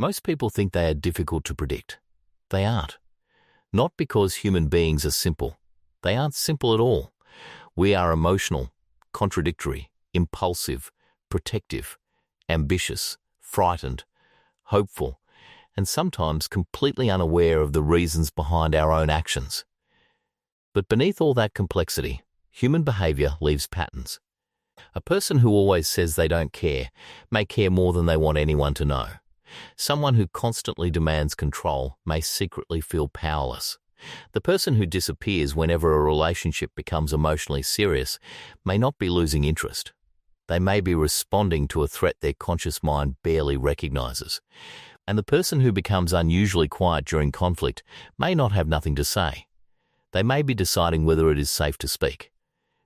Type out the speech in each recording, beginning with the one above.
Most people think they are difficult to predict. They aren't. Not because human beings are simple. They aren't simple at all. We are emotional, contradictory, impulsive, protective, ambitious, frightened, hopeful, and sometimes completely unaware of the reasons behind our own actions. But beneath all that complexity, human behavior leaves patterns. A person who always says they don't care may care more than they want anyone to know. Someone who constantly demands control may secretly feel powerless. The person who disappears whenever a relationship becomes emotionally serious may not be losing interest. They may be responding to a threat their conscious mind barely recognizes. And the person who becomes unusually quiet during conflict may not have nothing to say. They may be deciding whether it is safe to speak.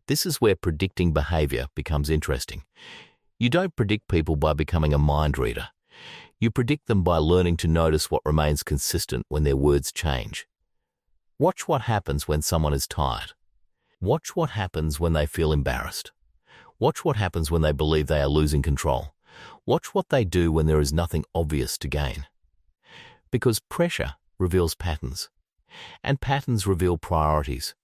This is where predicting behavior becomes interesting. You don't predict people by becoming a mind reader. You predict them by learning to notice what remains consistent when their words change. Watch what happens when someone is tired. Watch what happens when they feel embarrassed. Watch what happens when they believe they are losing control. Watch what they do when there is nothing obvious to gain. Because pressure reveals patterns, and patterns reveal priorities.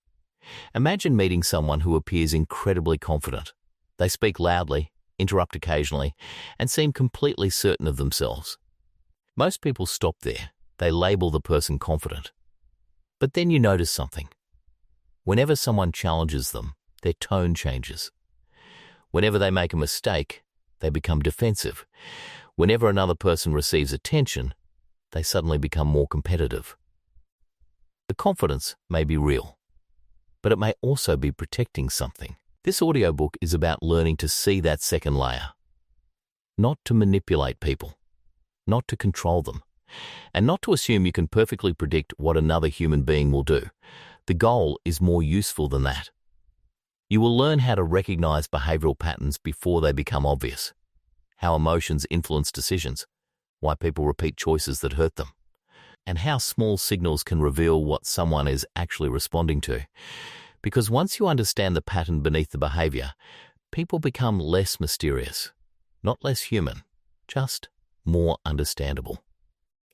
Imagine meeting someone who appears incredibly confident. They speak loudly, interrupt occasionally, and seem completely certain of themselves. Most people stop there. They label the person confident. But then you notice something. Whenever someone challenges them, their tone changes. Whenever they make a mistake, they become defensive. Whenever another person receives attention, they suddenly become more competitive. The confidence may be real, but it may also be protecting something. This audiobook is about learning to see that second layer. Not to manipulate people, not to control them, and not to assume you can perfectly predict what another human being will do. The goal is more useful than that. You will learn how to recognize behavioral patterns before they become obvious, how emotions influence decisions, why people repeat choices that hurt them, and how small signals can reveal what someone is actually responding to. Because once you understand the pattern beneath the behavior, people become less mysterious, not less human, just more understandable.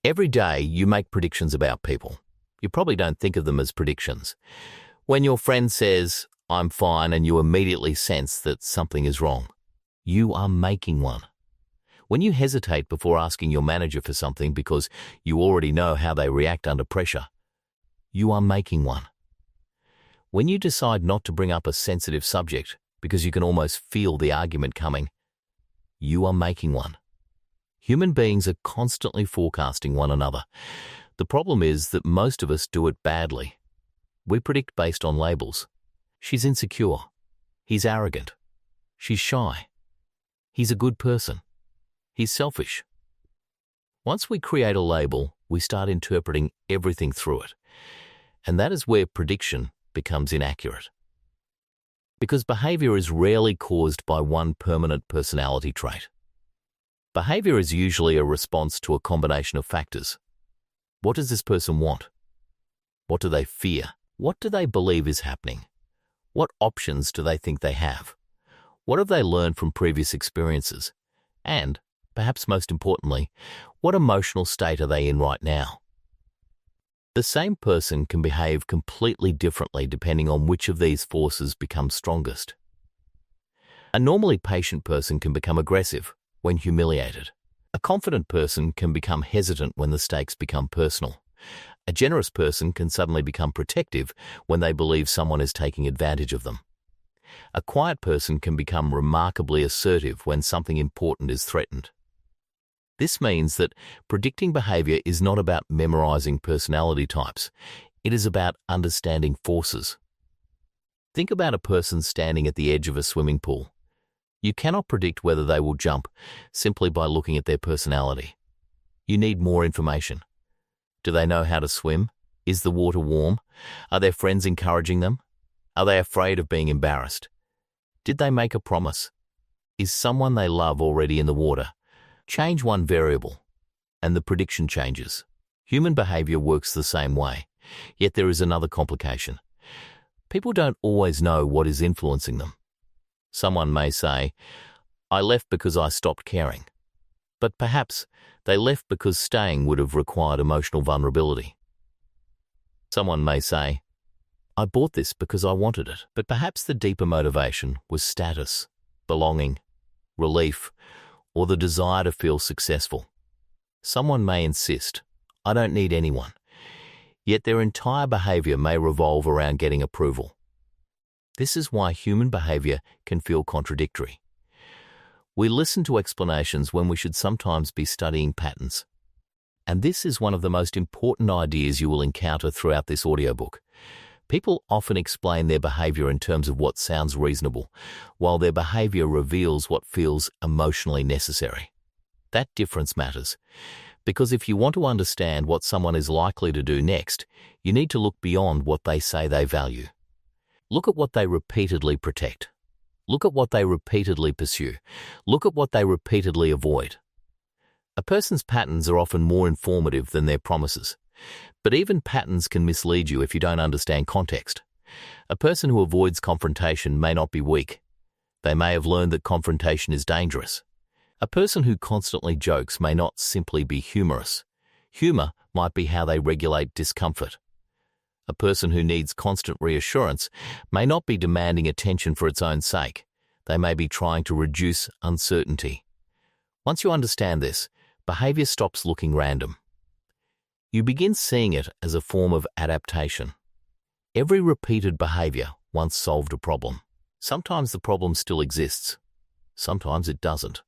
Every day you make predictions about people. You probably don't think of them as predictions. When your friend says, "I'm fine," and you immediately sense that something is wrong, you are making one. When you hesitate before asking your manager for something because you already know how they react under pressure, you are making one. When you decide not to bring up a sensitive subject because you can almost feel the argument coming, you are making one. Human beings are constantly forecasting one another. The problem is that most of us do it badly. We predict based on labels. She's insecure. He's arrogant. She's shy. He's a good person. He's selfish. Once we create a label, we start interpreting everything through it. And that is where prediction becomes inaccurate. Because behavior is rarely caused by one permanent personality trait. Behavior is usually a response to a combination of factors. What does this person want? What do they fear? What do they believe is happening? What options do they think they have? What have they learned from previous experiences? And, perhaps most importantly, what emotional state are they in right now? The same person can behave completely differently depending on which of these forces becomes strongest. A normally patient person can become aggressive when humiliated. A confident person can become hesitant when the stakes become personal. A generous person can suddenly become protective when they believe someone is taking advantage of them. A quiet person can become remarkably assertive when something important is threatened. This means that predicting behavior is not about memorizing personality types. It is about understanding forces. Think about a person standing at the edge of a swimming pool. You cannot predict whether they will jump simply by looking at their personality. You need more information. Do they know how to swim? Is the water warm? Are their friends encouraging them? Are they afraid of being embarrassed? Did they make a promise? Is someone they love already in the water? Change one variable, and the prediction changes. Human behavior works the same way, yet there is another complication. People don't always know what is influencing them. Someone may say, "I left because I stopped caring." But perhaps they left because staying would have required emotional vulnerability. Someone may say, I bought this because I wanted it, but perhaps the deeper motivation was status, belonging, relief, or the desire to feel successful. Someone may insist, I don't need anyone, yet their entire behavior may revolve around getting approval. This is why human behavior can feel contradictory. We listen to explanations when we should sometimes be studying patterns. And this is one of the most important ideas you will encounter throughout this audiobook. People often explain their behavior in terms of what sounds reasonable, while their behavior reveals what feels emotionally necessary. That difference matters, because if you want to understand what someone is likely to do next, you need to look beyond what they say they value. Look at what they repeatedly protect. Look at what they repeatedly pursue. Look at what they repeatedly avoid. A person's patterns are often more informative than their promises. But even patterns can mislead you if you don't understand context. A person who avoids confrontation may not be weak. They may have learned that confrontation is dangerous. A person who constantly jokes may not simply be humorous. Humor might be how they regulate discomfort. A person who needs constant reassurance may not be demanding attention for its own sake. They may be trying to reduce uncertainty. Once you understand this, behavior stops looking random. You begin seeing it as a form of adaptation. Every repeated behavior once solved a problem. Sometimes the problem still exists. Sometimes it doesn't.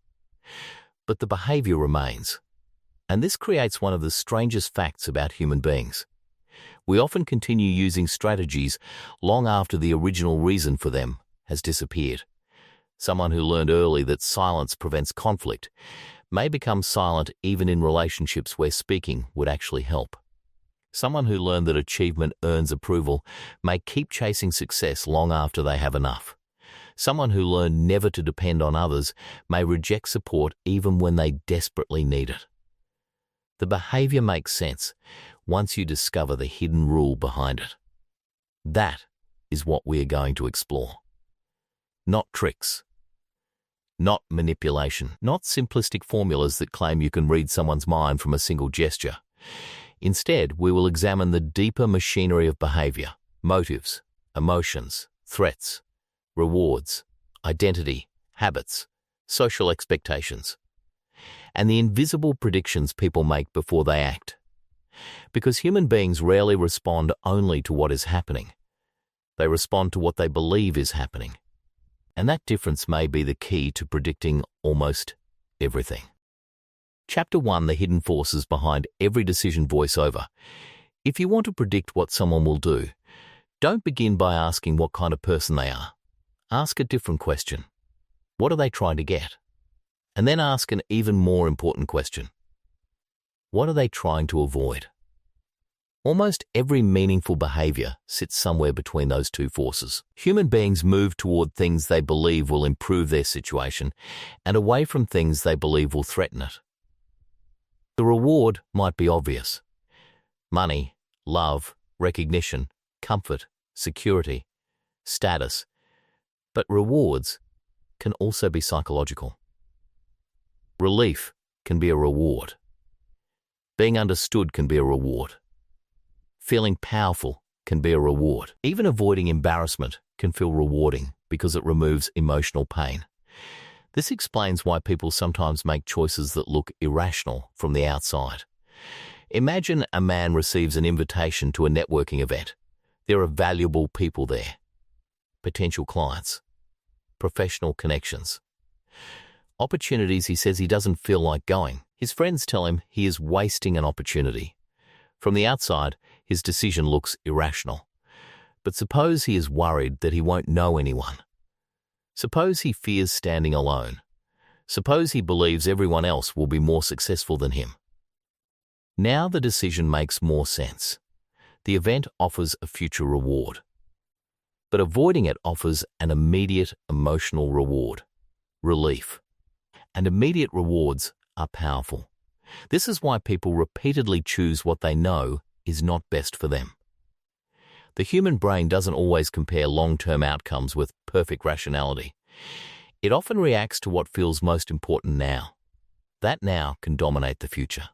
But the behavior remains. And this creates one of the strangest facts about human beings. We often continue using strategies long after the original reason for them has disappeared. Someone who learned early that silence prevents conflict may become silent even in relationships where speaking would actually help. Someone who learned that achievement earns approval may keep chasing success long after they have enough. Someone who learned never to depend on others may reject support even when they desperately need it. The behavior makes sense once you discover the hidden rule behind it. That is what we are going to explore. Not tricks. Not manipulation, not simplistic formulas that claim you can read someone's mind from a single gesture. Instead, we will examine the deeper machinery of behavior, motives, emotions, threats, rewards, identity, habits, social expectations, and the invisible predictions people make before they act. Because human beings rarely respond only to what is happening. They respond to what they believe is happening. And that difference may be the key to predicting almost everything. Chapter 1, The Hidden Forces Behind Every Decision Voiceover. If you want to predict what someone will do, don't begin by asking what kind of person they are. Ask a different question. What are they trying to get? And then ask an even more important question. What are they trying to avoid? Almost every meaningful behavior sits somewhere between those two forces. Human beings move toward things they believe will improve their situation and away from things they believe will threaten it. The reward might be obvious. Money, love, recognition, comfort, security, status. But rewards can also be psychological. Relief can be a reward. Being understood can be a reward. Feeling powerful can be a reward. Even avoiding embarrassment can feel rewarding because it removes emotional pain. This explains why people sometimes make choices that look irrational from the outside. Imagine a man receives an invitation to a networking event. There are valuable people there. Potential clients. Professional connections. Opportunities he says he doesn't feel like going. His friends tell him he is wasting an opportunity. From the outside, his decision looks irrational. But suppose he is worried that he won't know anyone. Suppose he fears standing alone. Suppose he believes everyone else will be more successful than him. Now the decision makes more sense. The event offers a future reward. But avoiding it offers an immediate emotional reward, relief. And immediate rewards are powerful. This is why people repeatedly choose what they know is not best for them. The human brain doesn't always compare long-term outcomes with perfect rationality. It often reacts to what feels most important now. That now can dominate the future.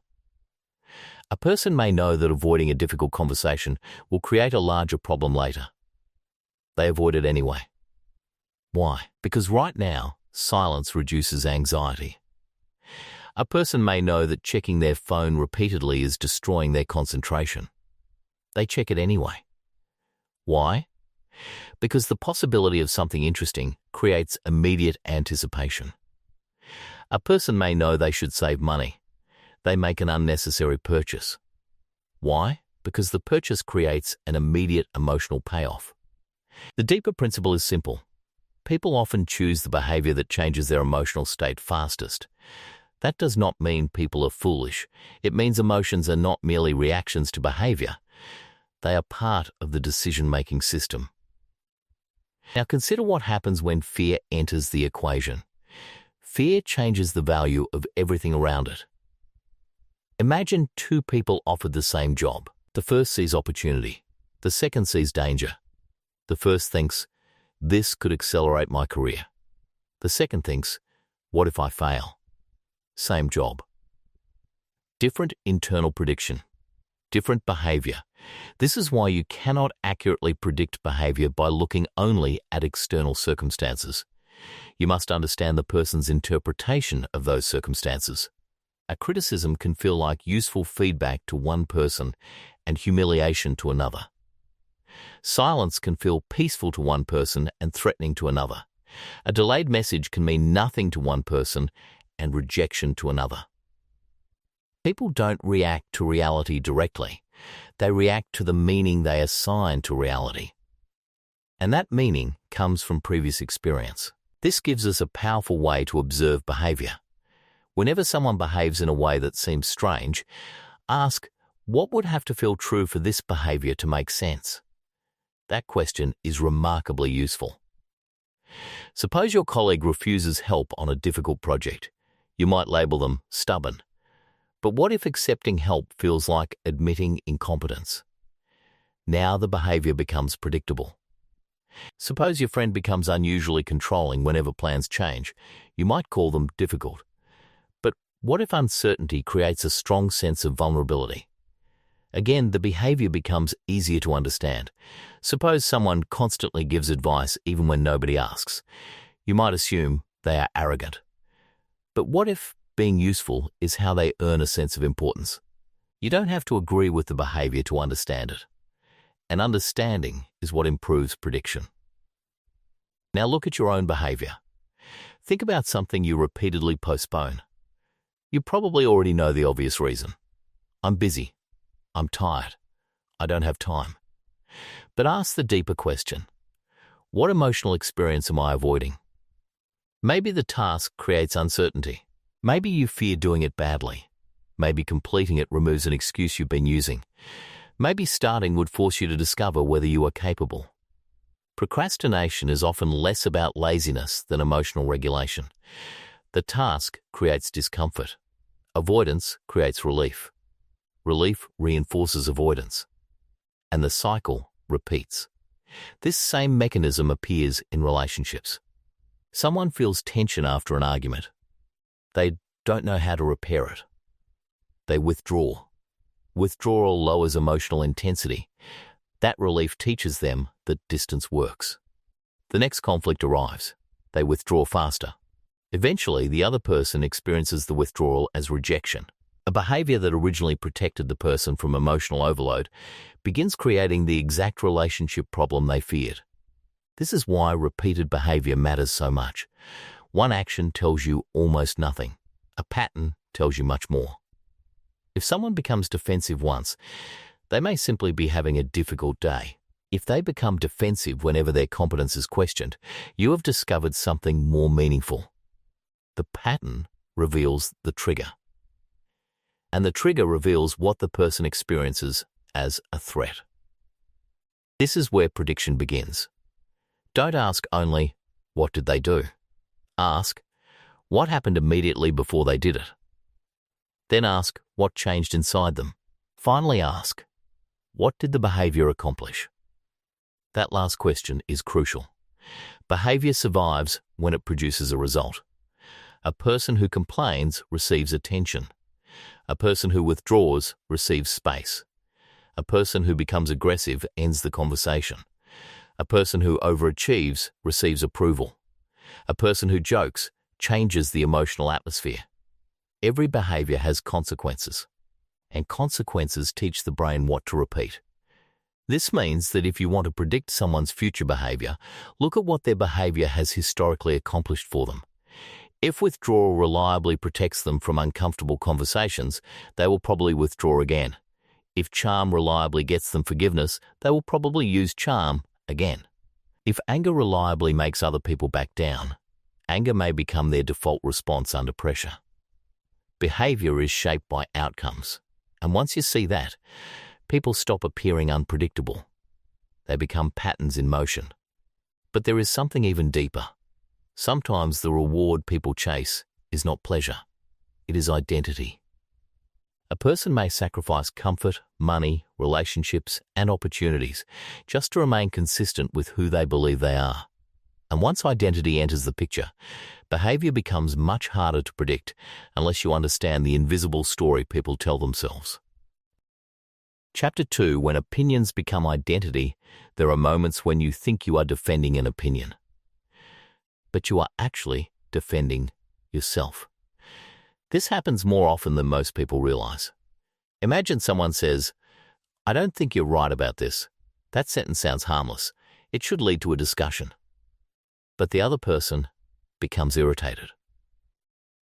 A person may know that avoiding a difficult conversation will create a larger problem later. They avoid it anyway. Why? Because right now, silence reduces anxiety. A person may know that checking their phone repeatedly is destroying their concentration. They check it anyway. Why? Because the possibility of something interesting creates immediate anticipation. A person may know they should save money. They make an unnecessary purchase. Why? Because the purchase creates an immediate emotional payoff. The deeper principle is simple. People often choose the behavior that changes their emotional state fastest. That does not mean people are foolish. It means emotions are not merely reactions to behavior. They are part of the decision-making system. Now consider what happens when fear enters the equation. Fear changes the value of everything around it. Imagine two people offered the same job. The first sees opportunity. The second sees danger. The first thinks, this could accelerate my career. The second thinks, what if I fail? Same job. Different internal prediction. Different behavior. This is why you cannot accurately predict behavior by looking only at external circumstances. You must understand the person's interpretation of those circumstances. A criticism can feel like useful feedback to one person and humiliation to another. Silence can feel peaceful to one person and threatening to another. A delayed message can mean nothing to one person and rejection to another. People don't react to reality directly. They react to the meaning they assign to reality. And that meaning comes from previous experience. This gives us a powerful way to observe behavior. Whenever someone behaves in a way that seems strange, ask, what would have to feel true for this behavior to make sense? That question is remarkably useful. Suppose your colleague refuses help on a difficult project. You might label them stubborn. But what if accepting help feels like admitting incompetence? Now the behavior becomes predictable. Suppose your friend becomes unusually controlling whenever plans change. You might call them difficult. But what if uncertainty creates a strong sense of vulnerability? Again, the behavior becomes easier to understand. Suppose someone constantly gives advice even when nobody asks. You might assume they are arrogant. But what if being useful is how they earn a sense of importance? You don't have to agree with the behavior to understand it. And understanding is what improves prediction. Now look at your own behavior. Think about something you repeatedly postpone. You probably already know the obvious reason. I'm busy. I'm tired. I don't have time. But ask the deeper question. What emotional experience am I avoiding? Maybe the task creates uncertainty. Maybe you fear doing it badly. Maybe completing it removes an excuse you've been using. Maybe starting would force you to discover whether you are capable. Procrastination is often less about laziness than emotional regulation. The task creates discomfort. Avoidance creates relief. Relief reinforces avoidance. And the cycle repeats. This same mechanism appears in relationships. Someone feels tension after an argument. They don't know how to repair it. They withdraw. Withdrawal lowers emotional intensity. That relief teaches them that distance works. The next conflict arrives. They withdraw faster. Eventually, the other person experiences the withdrawal as rejection. A behavior that originally protected the person from emotional overload begins creating the exact relationship problem they feared. This is why repeated behavior matters so much. One action tells you almost nothing. A pattern tells you much more. If someone becomes defensive once, they may simply be having a difficult day. If they become defensive whenever their competence is questioned, you have discovered something more meaningful. The pattern reveals the trigger. And the trigger reveals what the person experiences as a threat. This is where prediction begins. Don't ask only, what did they do? Ask, what happened immediately before they did it? Then ask, what changed inside them? Finally ask, what did the behavior accomplish? That last question is crucial. Behavior survives when it produces a result. A person who complains receives attention. A person who withdraws receives space. A person who becomes aggressive ends the conversation. A person who overachieves receives approval. A person who jokes changes the emotional atmosphere. Every behavior has consequences, and consequences teach the brain what to repeat. This means that if you want to predict someone's future behavior, look at what their behavior has historically accomplished for them. If withdrawal reliably protects them from uncomfortable conversations, they will probably withdraw again. If charm reliably gets them forgiveness, they will probably use charm again. If anger reliably makes other people back down, anger may become their default response under pressure. Behavior is shaped by outcomes, and once you see that, people stop appearing unpredictable. They become patterns in motion. But there is something even deeper. Sometimes the reward people chase is not pleasure. It is identity. A person may sacrifice comfort, money, relationships, and opportunities just to remain consistent with who they believe they are. And once identity enters the picture, behavior becomes much harder to predict unless you understand the invisible story people tell themselves. Chapter 2, when opinions become identity, there are moments when you think you are defending an opinion, but you are actually defending yourself. This happens more often than most people realize. Imagine someone says, "I don't think you're right about this." That sentence sounds harmless. It should lead to a discussion. But the other person becomes irritated.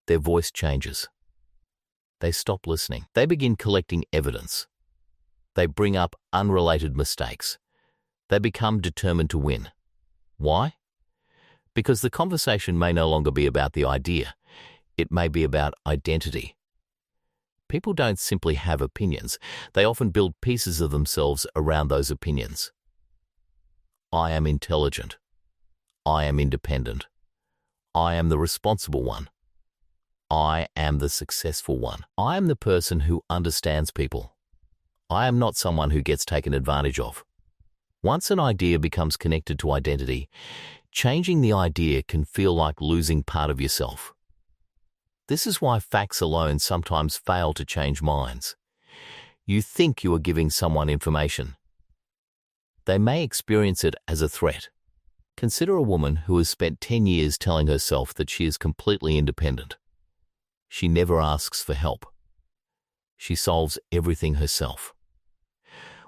Their voice changes. They stop listening. They begin collecting evidence. They bring up unrelated mistakes. They become determined to win. Why? Because the conversation may no longer be about the idea. It may be about identity. People don't simply have opinions. They often build pieces of themselves around those opinions. I am intelligent. I am independent. I am the responsible one. I am the successful one. I am the person who understands people. I am not someone who gets taken advantage of. Once an idea becomes connected to identity, changing the idea can feel like losing part of yourself. This is why facts alone sometimes fail to change minds. You think you are giving someone information. They may experience it as a threat. Consider a woman who has spent 10 years telling herself that she is completely independent. She never asks for help. She solves everything herself.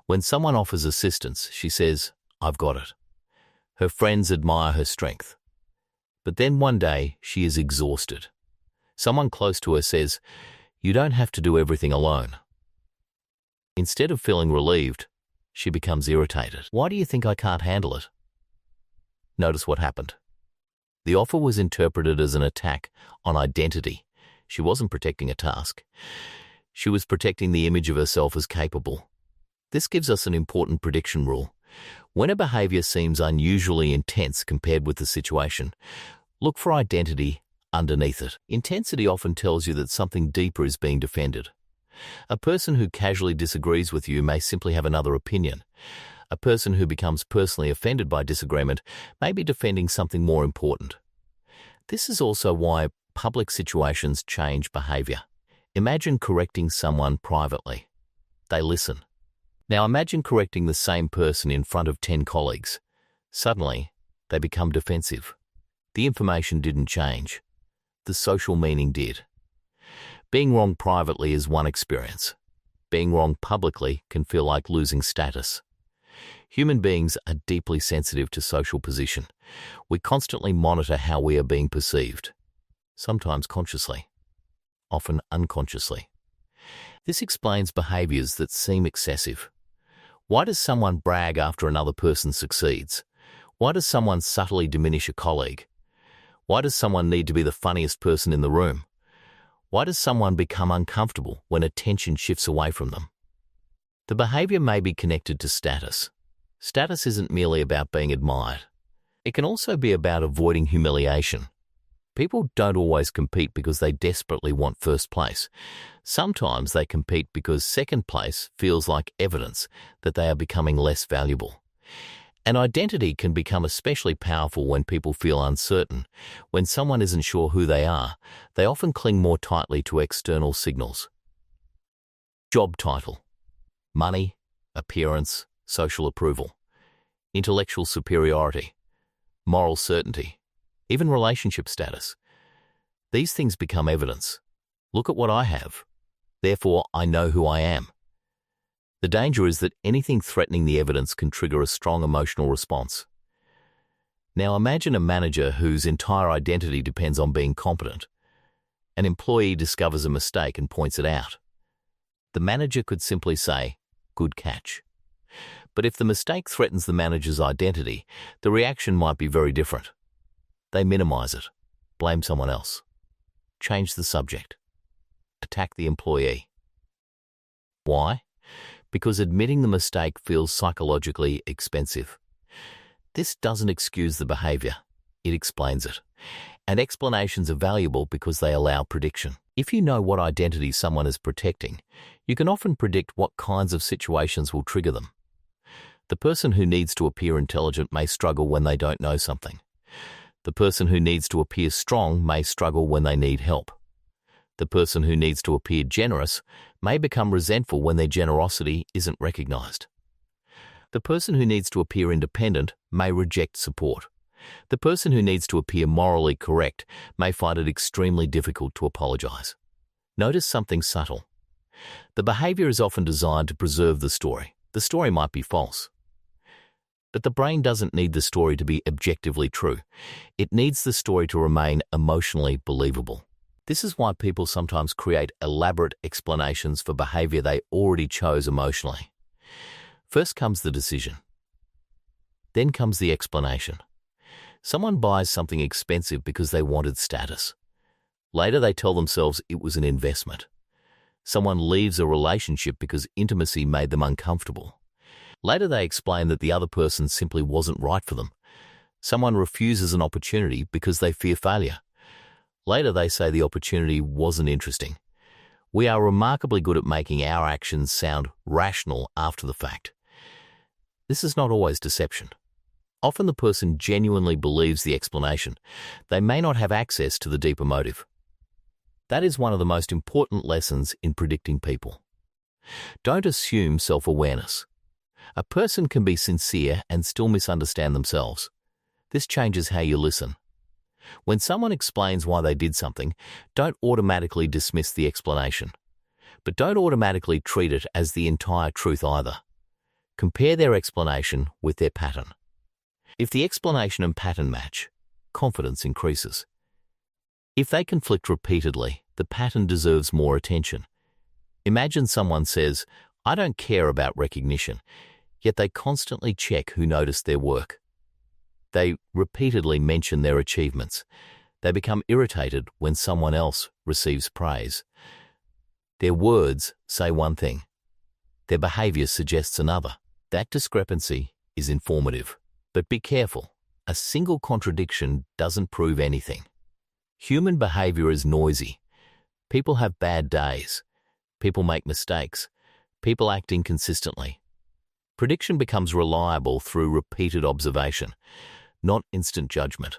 When someone offers assistance, she says, "I've got it." Her friends admire her strength. But then one day, she is exhausted. Someone close to her says, "You don't have to do everything alone." Instead of feeling relieved, she becomes irritated. "Why do you think I can't handle it?" Notice what happened. The offer was interpreted as an attack on identity. She wasn't protecting a task. She was protecting the image of herself as capable. This gives us an important prediction rule. When a behavior seems unusually intense compared with the situation, look for identity underneath it. Intensity often tells you that something deeper is being defended. A person who casually disagrees with you may simply have another opinion. A person who becomes personally offended by disagreement may be defending something more important. This is also why public situations change behavior. Imagine correcting someone privately. They listen. Now imagine correcting the same person in front of 10 colleagues. Suddenly, they become defensive. The information didn't change. The social meaning did. Being wrong privately is one experience. Being wrong publicly can feel like losing status. Human beings are deeply sensitive to social position. We constantly monitor how we are being perceived, sometimes consciously, often unconsciously. This explains behaviors that seem excessive. Why does someone brag after another person succeeds? Why does someone subtly diminish a colleague? Why does someone need to be the funniest person in the room? Why does someone become uncomfortable when attention shifts away from them? The behavior may be connected to status. Status isn't merely about being admired. It can also be about avoiding humiliation. People don't always compete because they desperately want first place. Sometimes they compete because second place feels like evidence that they are becoming less valuable. And identity can become especially powerful when people feel uncertain. When someone isn't sure who they are, they often cling more tightly to external signals. Job title: money, appearance, social approval, intellectual superiority, moral certainty, even relationship status. These things become evidence. Look at what I have. Therefore, I know who I am. The danger is that anything threatening the evidence can trigger a strong emotional response. Now imagine a manager whose entire identity depends on being competent. An employee discovers a mistake and points it out. The manager could simply say, "Good catch." But if the mistake threatens the manager's identity, the reaction might be very different. They minimize it, blame someone else, change the subject, attack the employee. Why? Because admitting the mistake feels psychologically expensive. This doesn't excuse the behavior, it explains it. And explanations are valuable because they allow prediction. If you know what identity someone is protecting, you can often predict what kinds of situations will trigger them. The person who needs to appear intelligent may struggle when they don't know something. The person who needs to appear strong may struggle when they need help. The person who needs to appear generous may become resentful when their generosity isn't recognized. The person who needs to appear independent may reject support. The person who needs to appear morally correct may find it extremely difficult to apologize. Notice something subtle. The behavior is often designed to preserve the story. The story might be false. But the brain doesn't need the story to be objectively true. It needs the story to remain emotionally believable. This is why people sometimes create elaborate explanations for behavior they already chose emotionally. First comes the decision. Then comes the explanation. Someone buys something expensive because they wanted status. Later they tell themselves it was an investment. Someone leaves a relationship because intimacy made them uncomfortable. Later they explain that the other person simply wasn't right for them. Someone refuses an opportunity because they fear failure. Later they say the opportunity wasn't interesting. We are remarkably good at making our actions sound rational after the fact. This is not always deception. Often the person genuinely believes the explanation. They may not have access to the deeper motive. That is one of the most important lessons in predicting people. Don't assume self-awareness. A person can be sincere and still misunderstand themselves. This changes how you listen. When someone explains why they did something, don't automatically dismiss the explanation. But don't automatically treat it as the entire truth either. Compare their explanation with their pattern. If the explanation and pattern match, confidence increases. If they conflict repeatedly, the pattern deserves more attention. Imagine someone says, "I don't care about recognition," yet they constantly check who noticed their work. They repeatedly mention their achievements. They become irritated when someone else receives praise. Their words say one thing. Their behavior suggests another. That discrepancy is informative. But be careful. A single contradiction doesn't prove anything. Human behavior is noisy. People have bad days. People make mistakes. People act inconsistently. Prediction becomes reliable through repeated observation, not instant judgment.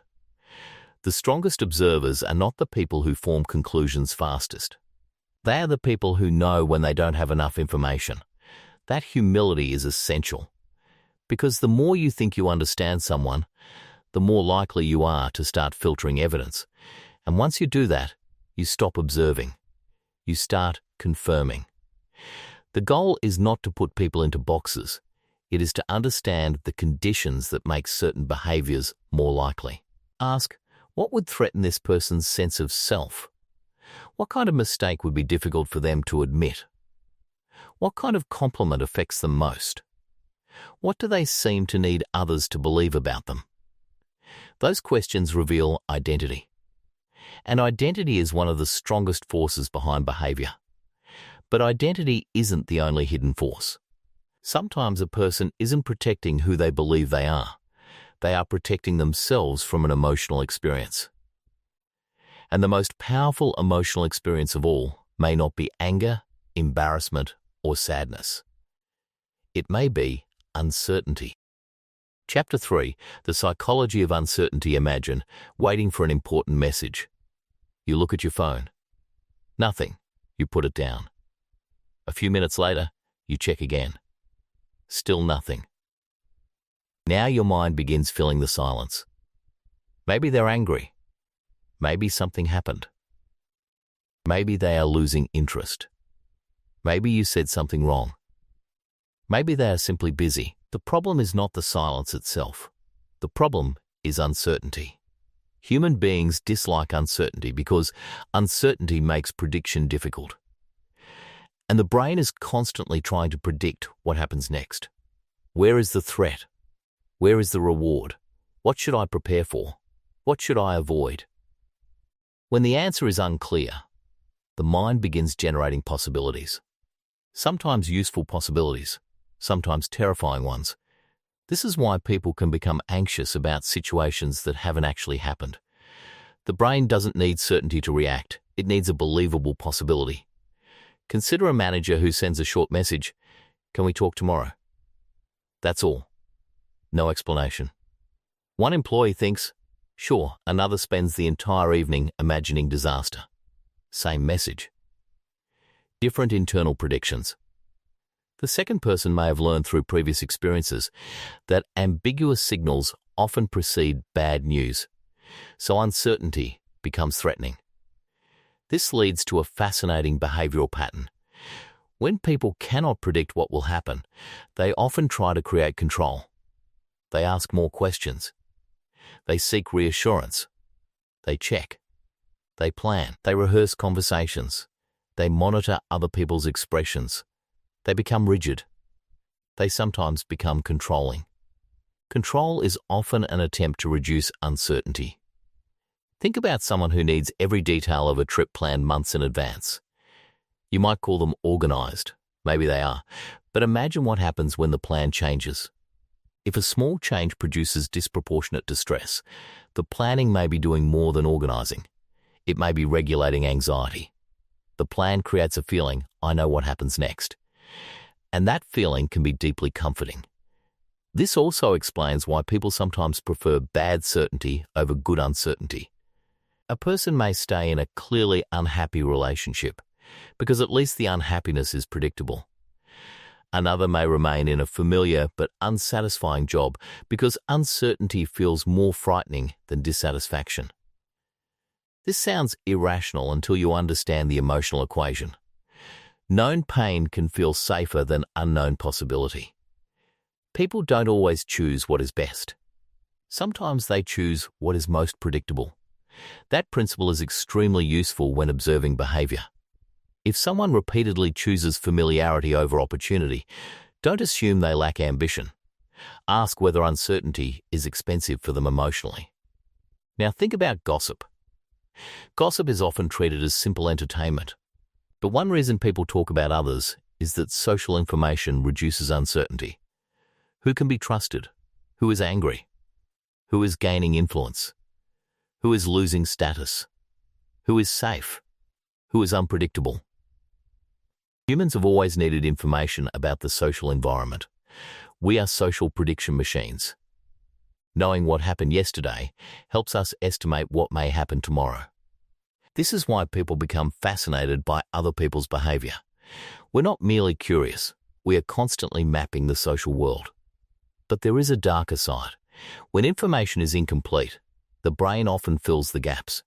The strongest observers are not the people who form conclusions fastest. They are the people who know when they don't have enough information. That humility is essential, because the more you think you understand someone, the more likely you are to start filtering evidence. And once you do that, you stop observing. You start confirming. The goal is not to put people into boxes. It is to understand the conditions that make certain behaviors more likely. Ask, what would threaten this person's sense of self? What kind of mistake would be difficult for them to admit? What kind of compliment affects them most? What do they seem to need others to believe about them? Those questions reveal identity. And identity is one of the strongest forces behind behavior. But identity isn't the only hidden force. Sometimes a person isn't protecting who they believe they are. They are protecting themselves from an emotional experience. And the most powerful emotional experience of all may not be anger, embarrassment, or sadness. It may be uncertainty. Chapter 3, The Psychology of Uncertainty. Imagine waiting for an important message. You look at your phone. Nothing. You put it down. A few minutes later, you check again. Still nothing. Now your mind begins filling the silence. Maybe they're angry. Maybe something happened. Maybe they are losing interest. Maybe you said something wrong. Maybe they are simply busy. The problem is not the silence itself. The problem is uncertainty. Human beings dislike uncertainty because uncertainty makes prediction difficult. And the brain is constantly trying to predict what happens next. Where is the threat? Where is the reward? What should I prepare for? What should I avoid? When the answer is unclear, the mind begins generating possibilities. Sometimes useful possibilities, sometimes terrifying ones. This is why people can become anxious about situations that haven't actually happened. The brain doesn't need certainty to react. It needs a believable possibility. Consider a manager who sends a short message, "Can we talk tomorrow?" That's all. No explanation. One employee thinks, "Sure," another spends the entire evening imagining disaster. Same message. Different internal predictions. The second person may have learned through previous experiences that ambiguous signals often precede bad news, so uncertainty becomes threatening. This leads to a fascinating behavioral pattern. When people cannot predict what will happen, they often try to create control. They ask more questions. They seek reassurance. They check. They plan. They rehearse conversations. They monitor other people's expressions. They become rigid. They sometimes become controlling. Control is often an attempt to reduce uncertainty. Think about someone who needs every detail of a trip planned months in advance. You might call them organized. Maybe they are. But imagine what happens when the plan changes. If a small change produces disproportionate distress, the planning may be doing more than organizing. It may be regulating anxiety. The plan creates a feeling, "I know what happens next." And that feeling can be deeply comforting. This also explains why people sometimes prefer bad certainty over good uncertainty. A person may stay in a clearly unhappy relationship because at least the unhappiness is predictable. Another may remain in a familiar but unsatisfying job because uncertainty feels more frightening than dissatisfaction. This sounds irrational until you understand the emotional equation. Known pain can feel safer than unknown possibility. People don't always choose what is best. Sometimes they choose what is most predictable. That principle is extremely useful when observing behavior. If someone repeatedly chooses familiarity over opportunity, don't assume they lack ambition. Ask whether uncertainty is expensive for them emotionally. Now think about gossip. Gossip is often treated as simple entertainment. But one reason people talk about others is that social information reduces uncertainty. Who can be trusted? Who is angry? Who is gaining influence? Who is losing status? Who is safe? Who is unpredictable? Humans have always needed information about the social environment. We are social prediction machines. Knowing what happened yesterday helps us estimate what may happen tomorrow. This is why people become fascinated by other people's behavior. We're not merely curious, we are constantly mapping the social world. But there is a darker side. When information is incomplete, the brain often fills the gaps.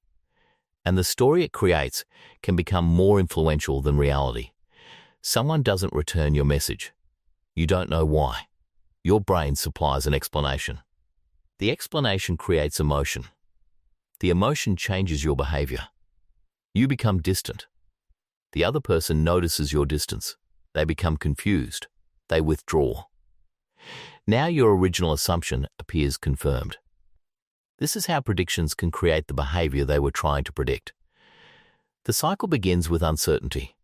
And the story it creates can become more influential than reality. Someone doesn't return your message. You don't know why. Your brain supplies an explanation. The explanation creates emotion. The emotion changes your behavior. You become distant. The other person notices your distance. They become confused. They withdraw. Now your original assumption appears confirmed. This is how predictions can create the behavior they were trying to predict. The cycle begins with uncertainty.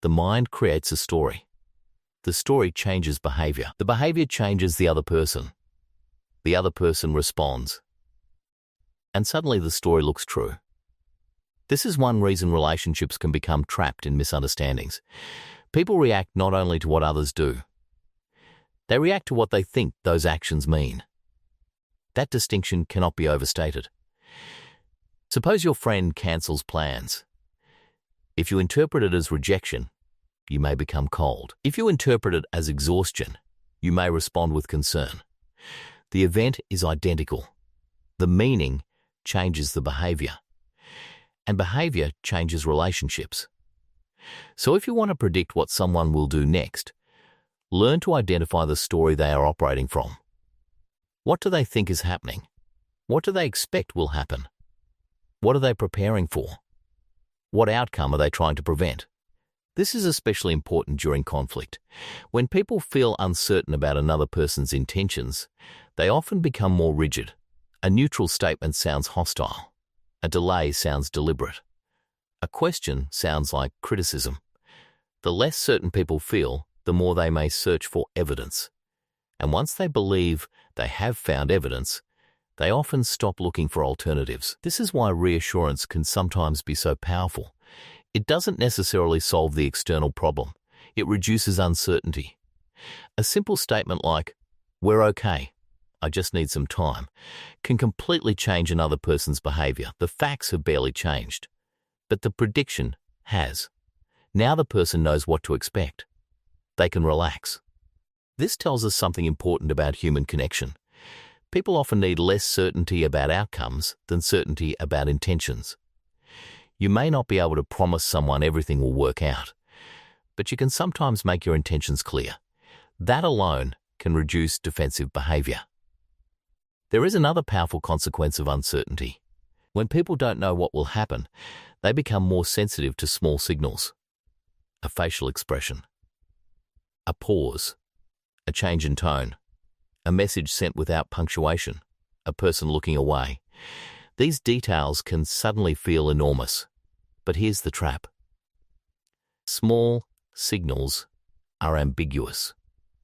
The mind creates a story. The story changes behavior. The behavior changes the other person. The other person responds. And suddenly the story looks true. This is one reason relationships can become trapped in misunderstandings. People react not only to what others do. They react to what they think those actions mean. That distinction cannot be overstated. Suppose your friend cancels plans. If you interpret it as rejection, you may become cold. If you interpret it as exhaustion, you may respond with concern. The event is identical. The meaning changes the behavior, and behavior changes relationships. So if you want to predict what someone will do next, learn to identify the story they are operating from. What do they think is happening? What do they expect will happen? What are they preparing for? What outcome are they trying to prevent? This is especially important during conflict. When people feel uncertain about another person's intentions, they often become more rigid. A neutral statement sounds hostile. A delay sounds deliberate. A question sounds like criticism. The less certain people feel, the more they may search for evidence. And once they believe they have found evidence, they often stop looking for alternatives. This is why reassurance can sometimes be so powerful. It doesn't necessarily solve the external problem. It reduces uncertainty. A simple statement like, "We're okay, I just need some time," can completely change another person's behavior. The facts have barely changed, but the prediction has. Now the person knows what to expect. They can relax. This tells us something important about human connection. People often need less certainty about outcomes than certainty about intentions. You may not be able to promise someone everything will work out, but you can sometimes make your intentions clear. That alone can reduce defensive behavior. There is another powerful consequence of uncertainty. When people don't know what will happen, they become more sensitive to small signals. A facial expression, a pause, a change in tone, a message sent without punctuation, a person looking away. These details can suddenly feel enormous. But here's the trap. Small signals are ambiguous,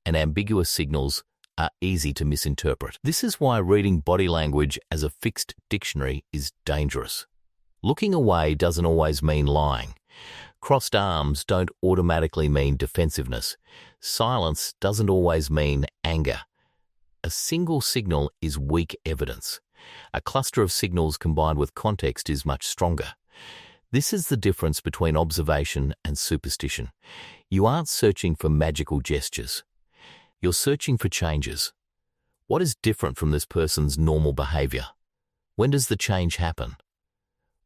and ambiguous signals are easy to misinterpret. This is why reading body language as a fixed dictionary is dangerous. Looking away doesn't always mean lying. Crossed arms don't automatically mean defensiveness. Silence doesn't always mean anger. A single signal is weak evidence. A cluster of signals combined with context is much stronger. This is the difference between observation and superstition. You aren't searching for magical gestures. You're searching for changes. What is different from this person's normal behavior? When does the change happen?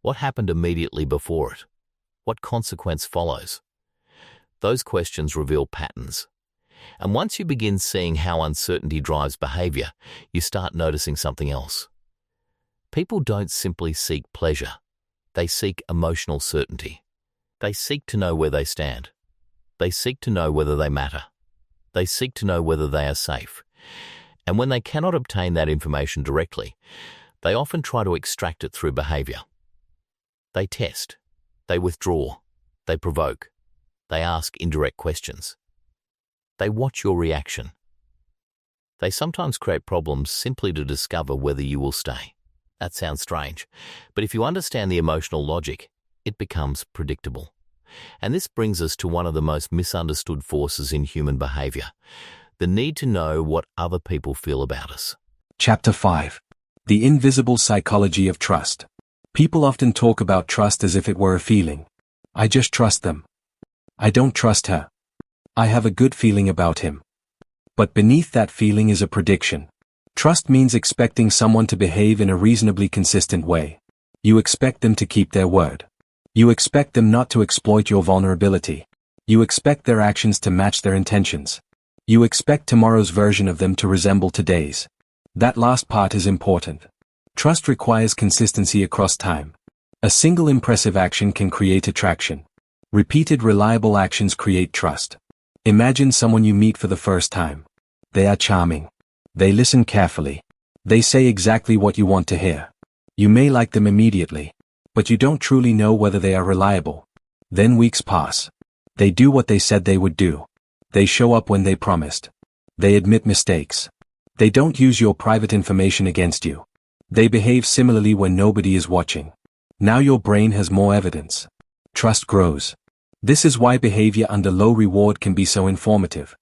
What happened immediately before it? What consequence follows? Those questions reveal patterns. And once you begin seeing how uncertainty drives behavior, you start noticing something else. People don't simply seek pleasure. They seek emotional certainty. They seek to know where they stand. They seek to know whether they matter. They seek to know whether they are safe. And when they cannot obtain that information directly, they often try to extract it through behavior. They test. They withdraw. They provoke. They ask indirect questions. They watch your reaction. They sometimes create problems simply to discover whether you will stay. That sounds strange, but if you understand the emotional logic, it becomes predictable. And this brings us to one of the most misunderstood forces in human behavior, the need to know what other people feel about us. Chapter 5. The Invisible Psychology of Trust. People often talk about trust as if it were a feeling. I just trust them. I don't trust her. I have a good feeling about him. But beneath that feeling is a prediction. Trust means expecting someone to behave in a reasonably consistent way. You expect them to keep their word. You expect them not to exploit your vulnerability. You expect their actions to match their intentions. You expect tomorrow's version of them to resemble today's. That last part is important. Trust requires consistency across time. A single impressive action can create attraction. Repeated reliable actions create trust. Imagine someone you meet for the first time. They are charming. They listen carefully. They say exactly what you want to hear. You may like them immediately, but you don't truly know whether they are reliable. Then weeks pass. They do what they said they would do. They show up when they promised. They admit mistakes. They don't use your private information against you. They behave similarly when nobody is watching. Now your brain has more evidence. Trust grows. This is why behavior under low reward can be so informative.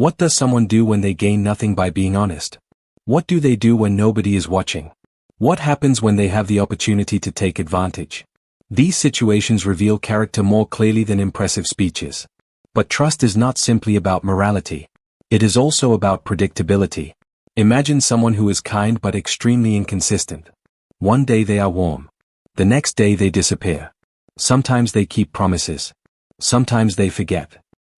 What does someone do when they gain nothing by being honest? What do they do when nobody is watching? What happens when they have the opportunity to take advantage? These situations reveal character more clearly than impressive speeches. But trust is not simply about morality. It is also about predictability. Imagine someone who is kind but extremely inconsistent. One day they are warm. The next day they disappear. Sometimes they keep promises. Sometimes they forget.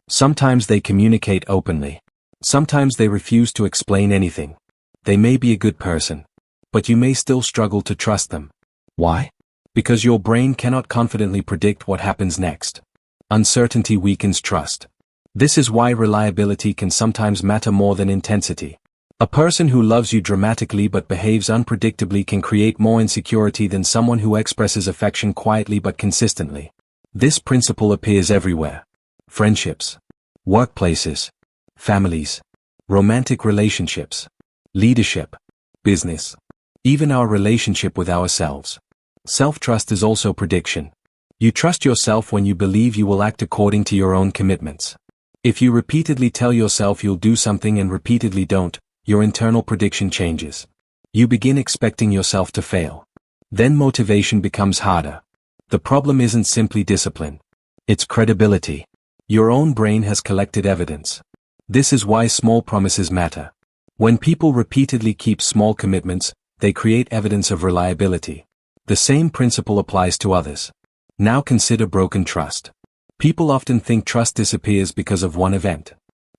Sometimes they communicate openly. Sometimes they refuse to explain anything. They may be a good person, but you may still struggle to trust them. Why? Because your brain cannot confidently predict what happens next. Uncertainty weakens trust. This is why reliability can sometimes matter more than intensity. A person who loves you dramatically but behaves unpredictably can create more insecurity than someone who expresses affection quietly but consistently. This principle appears everywhere. Friendships, workplaces, families, romantic relationships, leadership, business, even our relationship with ourselves. Self-trust is also prediction. You trust yourself when you believe you will act according to your own commitments. If you repeatedly tell yourself you'll do something and repeatedly don't, your internal prediction changes. You begin expecting yourself to fail. Then motivation becomes harder. The problem isn't simply discipline. It's credibility. Your own brain has collected evidence. This is why small promises matter. When people repeatedly keep small commitments, they create evidence of reliability. The same principle applies to others. Now consider broken trust. People often think trust disappears because of one event.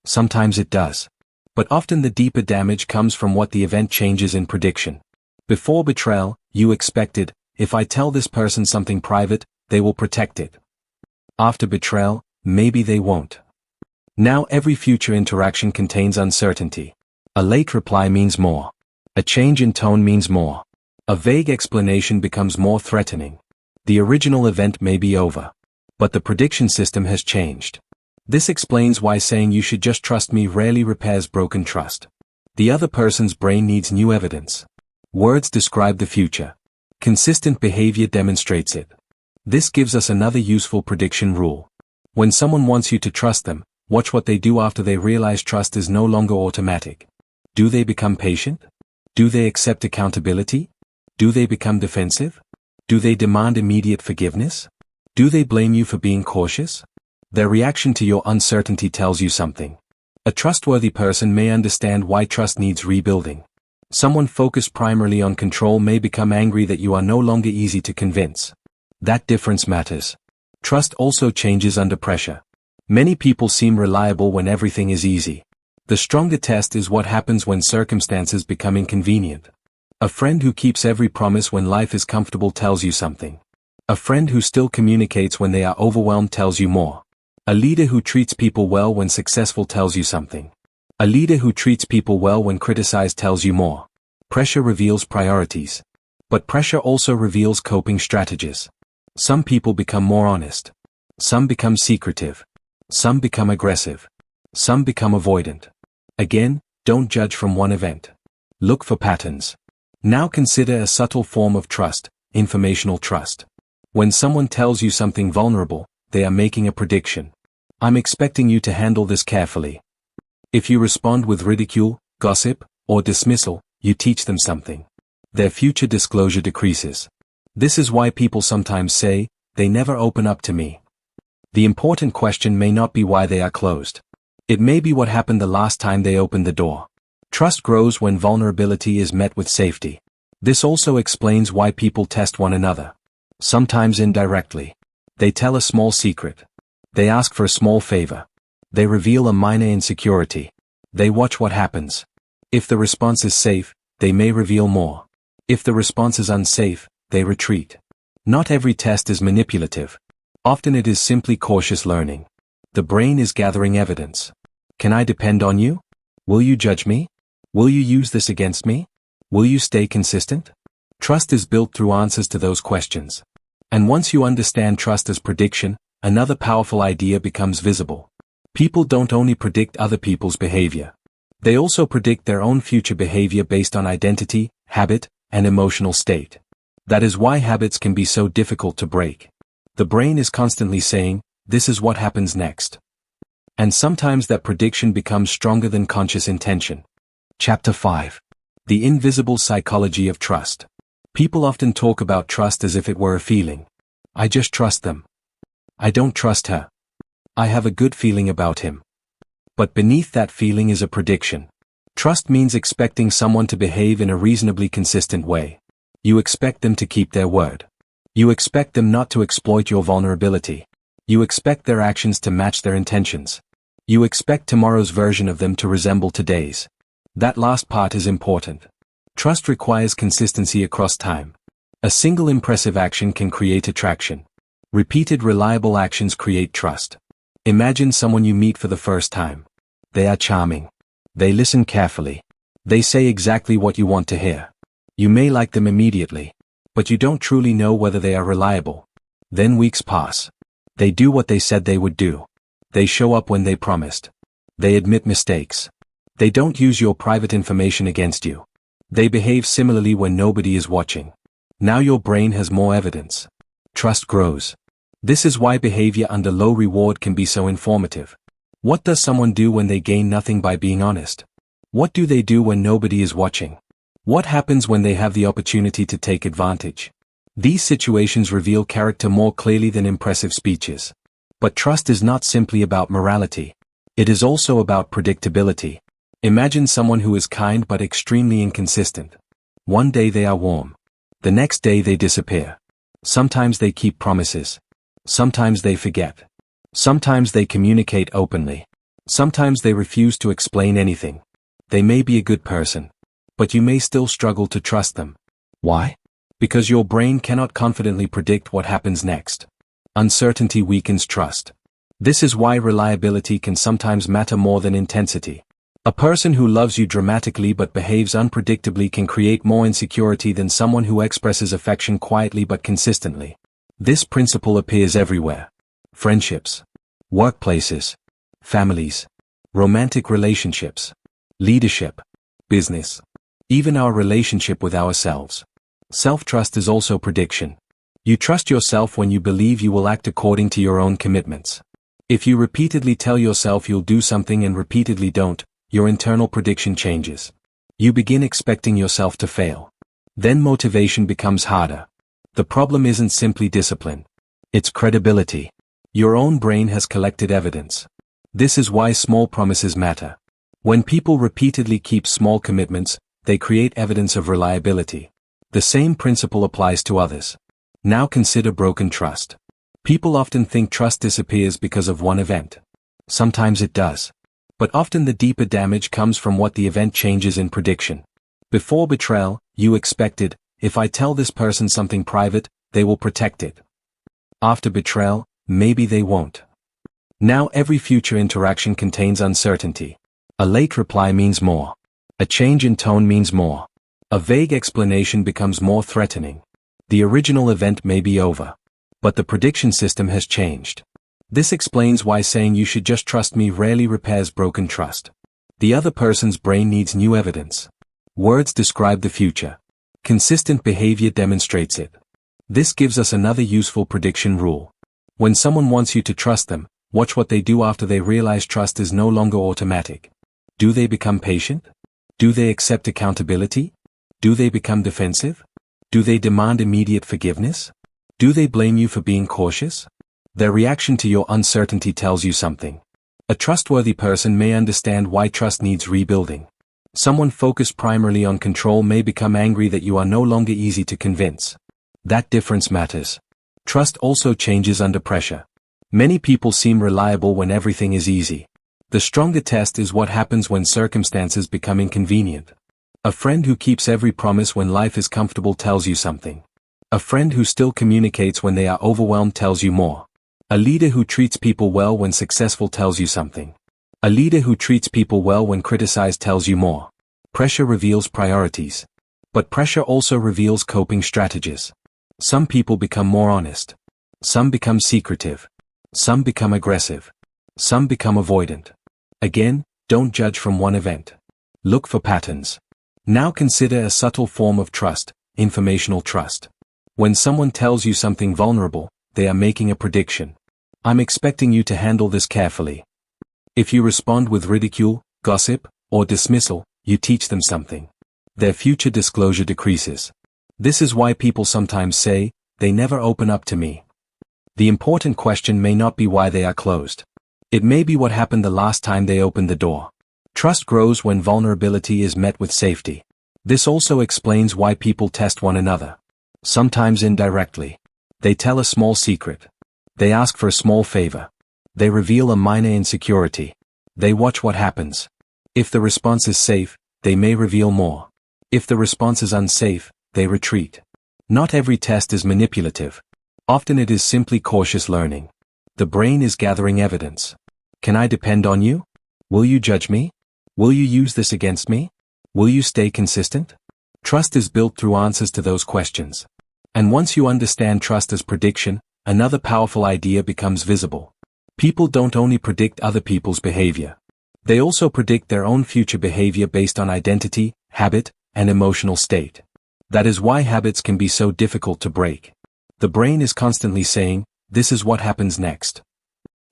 Sometimes it does. But often the deeper damage comes from what the event changes in prediction. Before betrayal, you expected, if I tell this person something private, they will protect it. After betrayal, maybe they won't. Now every future interaction contains uncertainty. A late reply means more. A change in tone means more. A vague explanation becomes more threatening. The original event may be over. But the prediction system has changed. This explains why saying you should just trust me rarely repairs broken trust. The other person's brain needs new evidence. Words describe the future. Consistent behavior demonstrates it. This gives us another useful prediction rule. When someone wants you to trust them, watch what they do after they realize trust is no longer automatic. Do they become patient? Do they accept accountability? Do they become defensive? Do they demand immediate forgiveness? Do they blame you for being cautious? Their reaction to your uncertainty tells you something. A trustworthy person may understand why trust needs rebuilding. Someone focused primarily on control may become angry that you are no longer easy to convince. That difference matters. Trust also changes under pressure. Many people seem reliable when everything is easy. The stronger test is what happens when circumstances become inconvenient. A friend who keeps every promise when life is comfortable tells you something. A friend who still communicates when they are overwhelmed tells you more. A leader who treats people well when successful tells you something. A leader who treats people well when criticized tells you more. Pressure reveals priorities. But pressure also reveals coping strategies. Some people become more honest. Some become secretive. Some become aggressive. Some become avoidant. Again, don't judge from one event. Look for patterns. Now consider a subtle form of trust, informational trust. When someone tells you something vulnerable, they are making a prediction. I'm expecting you to handle this carefully. If you respond with ridicule, gossip, or dismissal, you teach them something. Their future disclosure decreases. This is why people sometimes say, they never open up to me. The important question may not be why they are closed. It may be what happened the last time they opened the door. Trust grows when vulnerability is met with safety. This also explains why people test one another. Sometimes indirectly. They tell a small secret. They ask for a small favor. They reveal a minor insecurity. They watch what happens. If the response is safe, they may reveal more. If the response is unsafe, they retreat. Not every test is manipulative. Often it is simply cautious learning. The brain is gathering evidence. Can I depend on you? Will you judge me? Will you use this against me? Will you stay consistent? Trust is built through answers to those questions. And once you understand trust as prediction, another powerful idea becomes visible. People don't only predict other people's behavior. They also predict their own future behavior based on identity, habit, and emotional state. That is why habits can be so difficult to break. The brain is constantly saying, this is what happens next. And sometimes that prediction becomes stronger than conscious intention. Chapter 5. The Invisible Psychology of Trust. People often talk about trust as if it were a feeling. I just trust them. I don't trust her. I have a good feeling about him. But beneath that feeling is a prediction. Trust means expecting someone to behave in a reasonably consistent way. You expect them to keep their word. You expect them not to exploit your vulnerability. You expect their actions to match their intentions. You expect tomorrow's version of them to resemble today's. That last part is important. Trust requires consistency across time. A single impressive action can create attraction. Repeated reliable actions create trust. Imagine someone you meet for the first time. They are charming. They listen carefully. They say exactly what you want to hear. You may like them immediately, but you don't truly know whether they are reliable. Then weeks pass. They do what they said they would do. They show up when they promised. They admit mistakes. They don't use your private information against you. They behave similarly when nobody is watching. Now your brain has more evidence. Trust grows. This is why behavior under low reward can be so informative. What does someone do when they gain nothing by being honest? What do they do when nobody is watching? What happens when they have the opportunity to take advantage? These situations reveal character more clearly than impressive speeches. But trust is not simply about morality. It is also about predictability. Imagine someone who is kind but extremely inconsistent. One day they are warm. The next day they disappear. Sometimes they keep promises. Sometimes they forget. Sometimes they communicate openly. Sometimes they refuse to explain anything. They may be a good person, but you may still struggle to trust them. Why? Because your brain cannot confidently predict what happens next. Uncertainty weakens trust. This is why reliability can sometimes matter more than intensity. A person who loves you dramatically but behaves unpredictably can create more insecurity than someone who expresses affection quietly but consistently. This principle appears everywhere. Friendships, workplaces, families, romantic relationships, leadership, business, even our relationship with ourselves. Self-trust is also prediction. You trust yourself when you believe you will act according to your own commitments. If you repeatedly tell yourself you'll do something and repeatedly don't, your internal prediction changes. You begin expecting yourself to fail. Then motivation becomes harder. The problem isn't simply discipline. It's credibility. Your own brain has collected evidence. This is why small promises matter. When people repeatedly keep small commitments, they create evidence of reliability. The same principle applies to others. Now consider broken trust. People often think trust disappears because of one event. Sometimes it does. But often the deeper damage comes from what the event changes in prediction. Before betrayal, you expected, if I tell this person something private, they will protect it. After betrayal, maybe they won't. Now every future interaction contains uncertainty. A late reply means more. A change in tone means more. A vague explanation becomes more threatening. The original event may be over. But the prediction system has changed. This explains why saying you should just trust me rarely repairs broken trust. The other person's brain needs new evidence. Words describe the future. Consistent behavior demonstrates it. This gives us another useful prediction rule. When someone wants you to trust them, watch what they do after they realize trust is no longer automatic. Do they become patient? Do they accept accountability? Do they become defensive? Do they demand immediate forgiveness? Do they blame you for being cautious? Their reaction to your uncertainty tells you something. A trustworthy person may understand why trust needs rebuilding. Someone focused primarily on control may become angry that you are no longer easy to convince. That difference matters. Trust also changes under pressure. Many people seem reliable when everything is easy. The stronger test is what happens when circumstances become inconvenient. A friend who keeps every promise when life is comfortable tells you something. A friend who still communicates when they are overwhelmed tells you more. A leader who treats people well when successful tells you something. A leader who treats people well when criticized tells you more. Pressure reveals priorities. But pressure also reveals coping strategies. Some people become more honest. Some become secretive. Some become aggressive. Some become avoidant. Again, don't judge from one event. Look for patterns. Now consider a subtle form of trust, informational trust. When someone tells you something vulnerable, they are making a prediction. I'm expecting you to handle this carefully. If you respond with ridicule, gossip, or dismissal, you teach them something. Their future disclosure decreases. This is why people sometimes say, "They never open up to me." The important question may not be why they are closed. It may be what happened the last time they opened the door. Trust grows when vulnerability is met with safety. This also explains why people test one another. Sometimes indirectly. They tell a small secret. They ask for a small favor. They reveal a minor insecurity. They watch what happens. If the response is safe, they may reveal more. If the response is unsafe, they retreat. Not every test is manipulative. Often it is simply cautious learning. The brain is gathering evidence. Can I depend on you? Will you judge me? Will you use this against me? Will you stay consistent? Trust is built through answers to those questions. And once you understand trust as prediction, another powerful idea becomes visible. People don't only predict other people's behavior. They also predict their own future behavior based on identity, habit, and emotional state. That is why habits can be so difficult to break. The brain is constantly saying, "This is what happens next."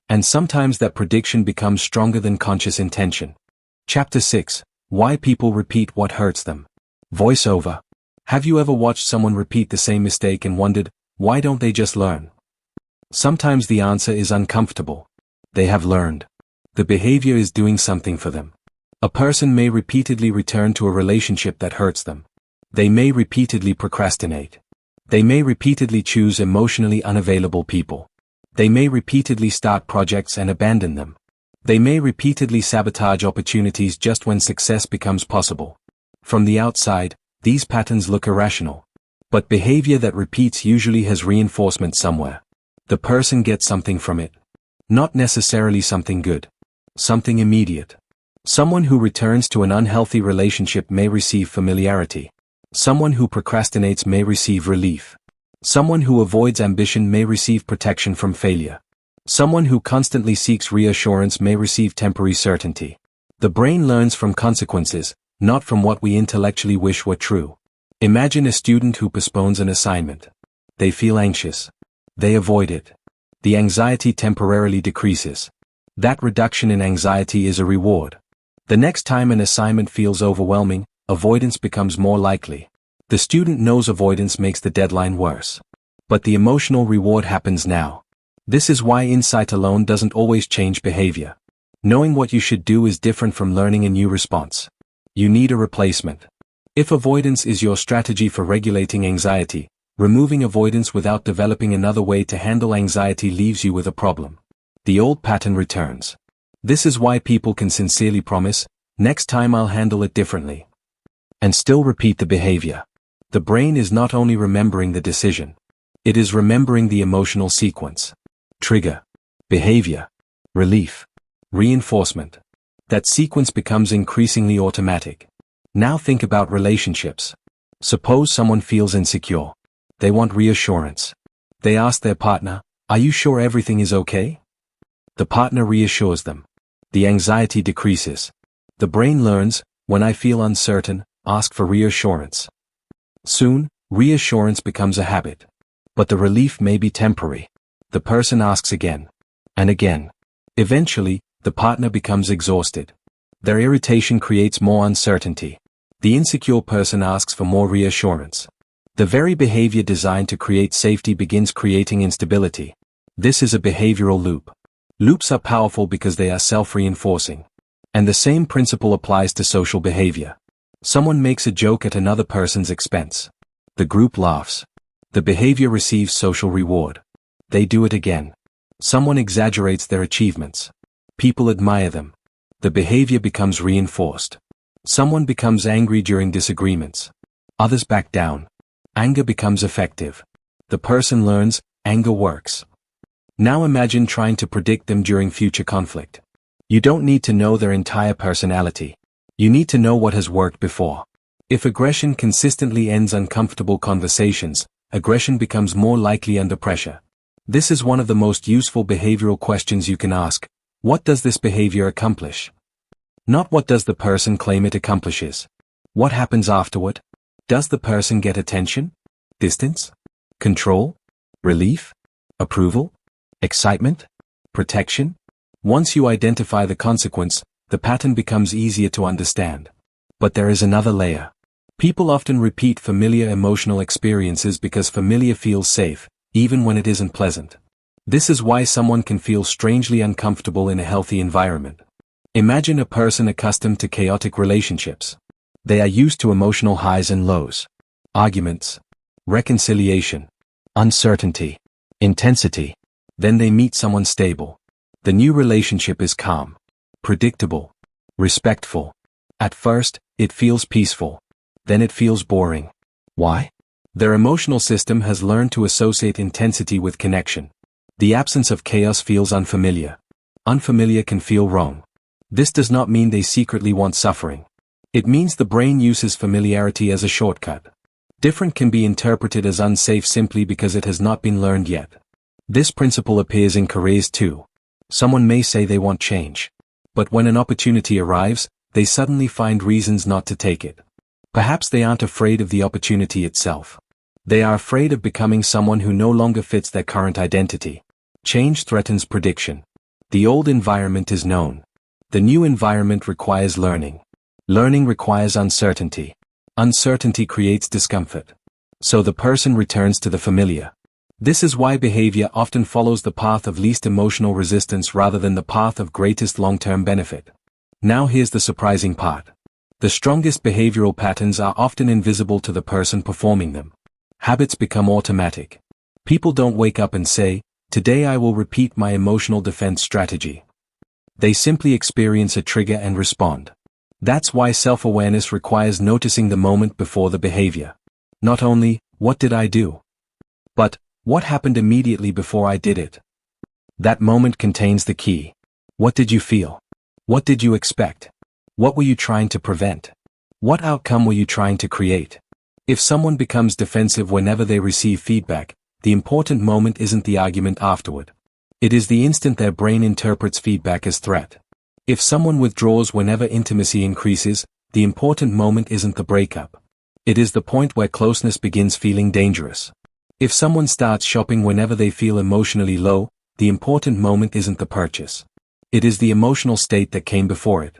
And sometimes that prediction becomes stronger than conscious intention. Chapter 6. Why people repeat what hurts them. Voiceover. Have you ever watched someone repeat the same mistake and wondered, why don't they just learn? Sometimes the answer is uncomfortable. They have learned. The behavior is doing something for them. A person may repeatedly return to a relationship that hurts them. They may repeatedly procrastinate. They may repeatedly choose emotionally unavailable people. They may repeatedly start projects and abandon them. They may repeatedly sabotage opportunities just when success becomes possible. From the outside, these patterns look irrational. But behavior that repeats usually has reinforcement somewhere. The person gets something from it. Not necessarily something good. Something immediate. Someone who returns to an unhealthy relationship may receive familiarity. Someone who procrastinates may receive relief. Someone who avoids ambition may receive protection from failure. Someone who constantly seeks reassurance may receive temporary certainty. The brain learns from consequences, not from what we intellectually wish were true. Imagine a student who postpones an assignment. They feel anxious. They avoid it. The anxiety temporarily decreases. That reduction in anxiety is a reward. The next time an assignment feels overwhelming, avoidance becomes more likely. The student knows avoidance makes the deadline worse. But the emotional reward happens now. This is why insight alone doesn't always change behavior. Knowing what you should do is different from learning a new response. You need a replacement. If avoidance is your strategy for regulating anxiety, removing avoidance without developing another way to handle anxiety leaves you with a problem. The old pattern returns. This is why people can sincerely promise, "Next time I'll handle it differently," and still repeat the behavior. The brain is not only remembering the decision. It is remembering the emotional sequence. Trigger. Behavior. Relief. Reinforcement. That sequence becomes increasingly automatic. Now think about relationships. Suppose someone feels insecure. They want reassurance. They ask their partner, "Are you sure everything is okay?" The partner reassures them. The anxiety decreases. The brain learns, when I feel uncertain, ask for reassurance. Soon, reassurance becomes a habit. But the relief may be temporary. The person asks again. And again. Eventually, the partner becomes exhausted. Their irritation creates more uncertainty. The insecure person asks for more reassurance. The very behavior designed to create safety begins creating instability. This is a behavioral loop. Loops are powerful because they are self-reinforcing. And the same principle applies to social behavior. Someone makes a joke at another person's expense. The group laughs. The behavior receives social reward. They do it again. Someone exaggerates their achievements. People admire them. The behavior becomes reinforced. Someone becomes angry during disagreements. Others back down. Anger becomes effective. The person learns, anger works. Now imagine trying to predict them during future conflict. You don't need to know their entire personality. You need to know what has worked before. If aggression consistently ends uncomfortable conversations, aggression becomes more likely under pressure. This is one of the most useful behavioral questions you can ask. What does this behavior accomplish? Not what does the person claim it accomplishes. What happens afterward? Does the person get attention? Distance? Control? Relief? Approval? Excitement? Protection? Once you identify the consequence, the pattern becomes easier to understand. But there is another layer. People often repeat familiar emotional experiences because familiar feels safe, even when it isn't pleasant. This is why someone can feel strangely uncomfortable in a healthy environment. Imagine a person accustomed to chaotic relationships. They are used to emotional highs and lows. Arguments, reconciliation, uncertainty, intensity. Then they meet someone stable. The new relationship is calm, predictable, respectful. At first, it feels peaceful. Then it feels boring. Why? Their emotional system has learned to associate intensity with connection. The absence of chaos feels unfamiliar. Unfamiliar can feel wrong. This does not mean they secretly want suffering. It means the brain uses familiarity as a shortcut. Different can be interpreted as unsafe simply because it has not been learned yet. This principle appears in careers too. Someone may say they want change. But when an opportunity arrives, they suddenly find reasons not to take it. Perhaps they aren't afraid of the opportunity itself. They are afraid of becoming someone who no longer fits their current identity. Change threatens prediction. The old environment is known. The new environment requires learning. Learning requires uncertainty. Uncertainty creates discomfort. So the person returns to the familiar. This is why behavior often follows the path of least emotional resistance rather than the path of greatest long-term benefit. Now here's the surprising part. The strongest behavioral patterns are often invisible to the person performing them. Habits become automatic. People don't wake up and say, "Today I will repeat my emotional defense strategy." They simply experience a trigger and respond. That's why self-awareness requires noticing the moment before the behavior. Not only, what did I do? But, what happened immediately before I did it? That moment contains the key. What did you feel? What did you expect? What were you trying to prevent? What outcome were you trying to create? If someone becomes defensive whenever they receive feedback, the important moment isn't the argument afterward. It is the instant their brain interprets feedback as threat. If someone withdraws whenever intimacy increases, the important moment isn't the breakup. It is the point where closeness begins feeling dangerous. If someone starts shopping whenever they feel emotionally low, the important moment isn't the purchase. It is the emotional state that came before it.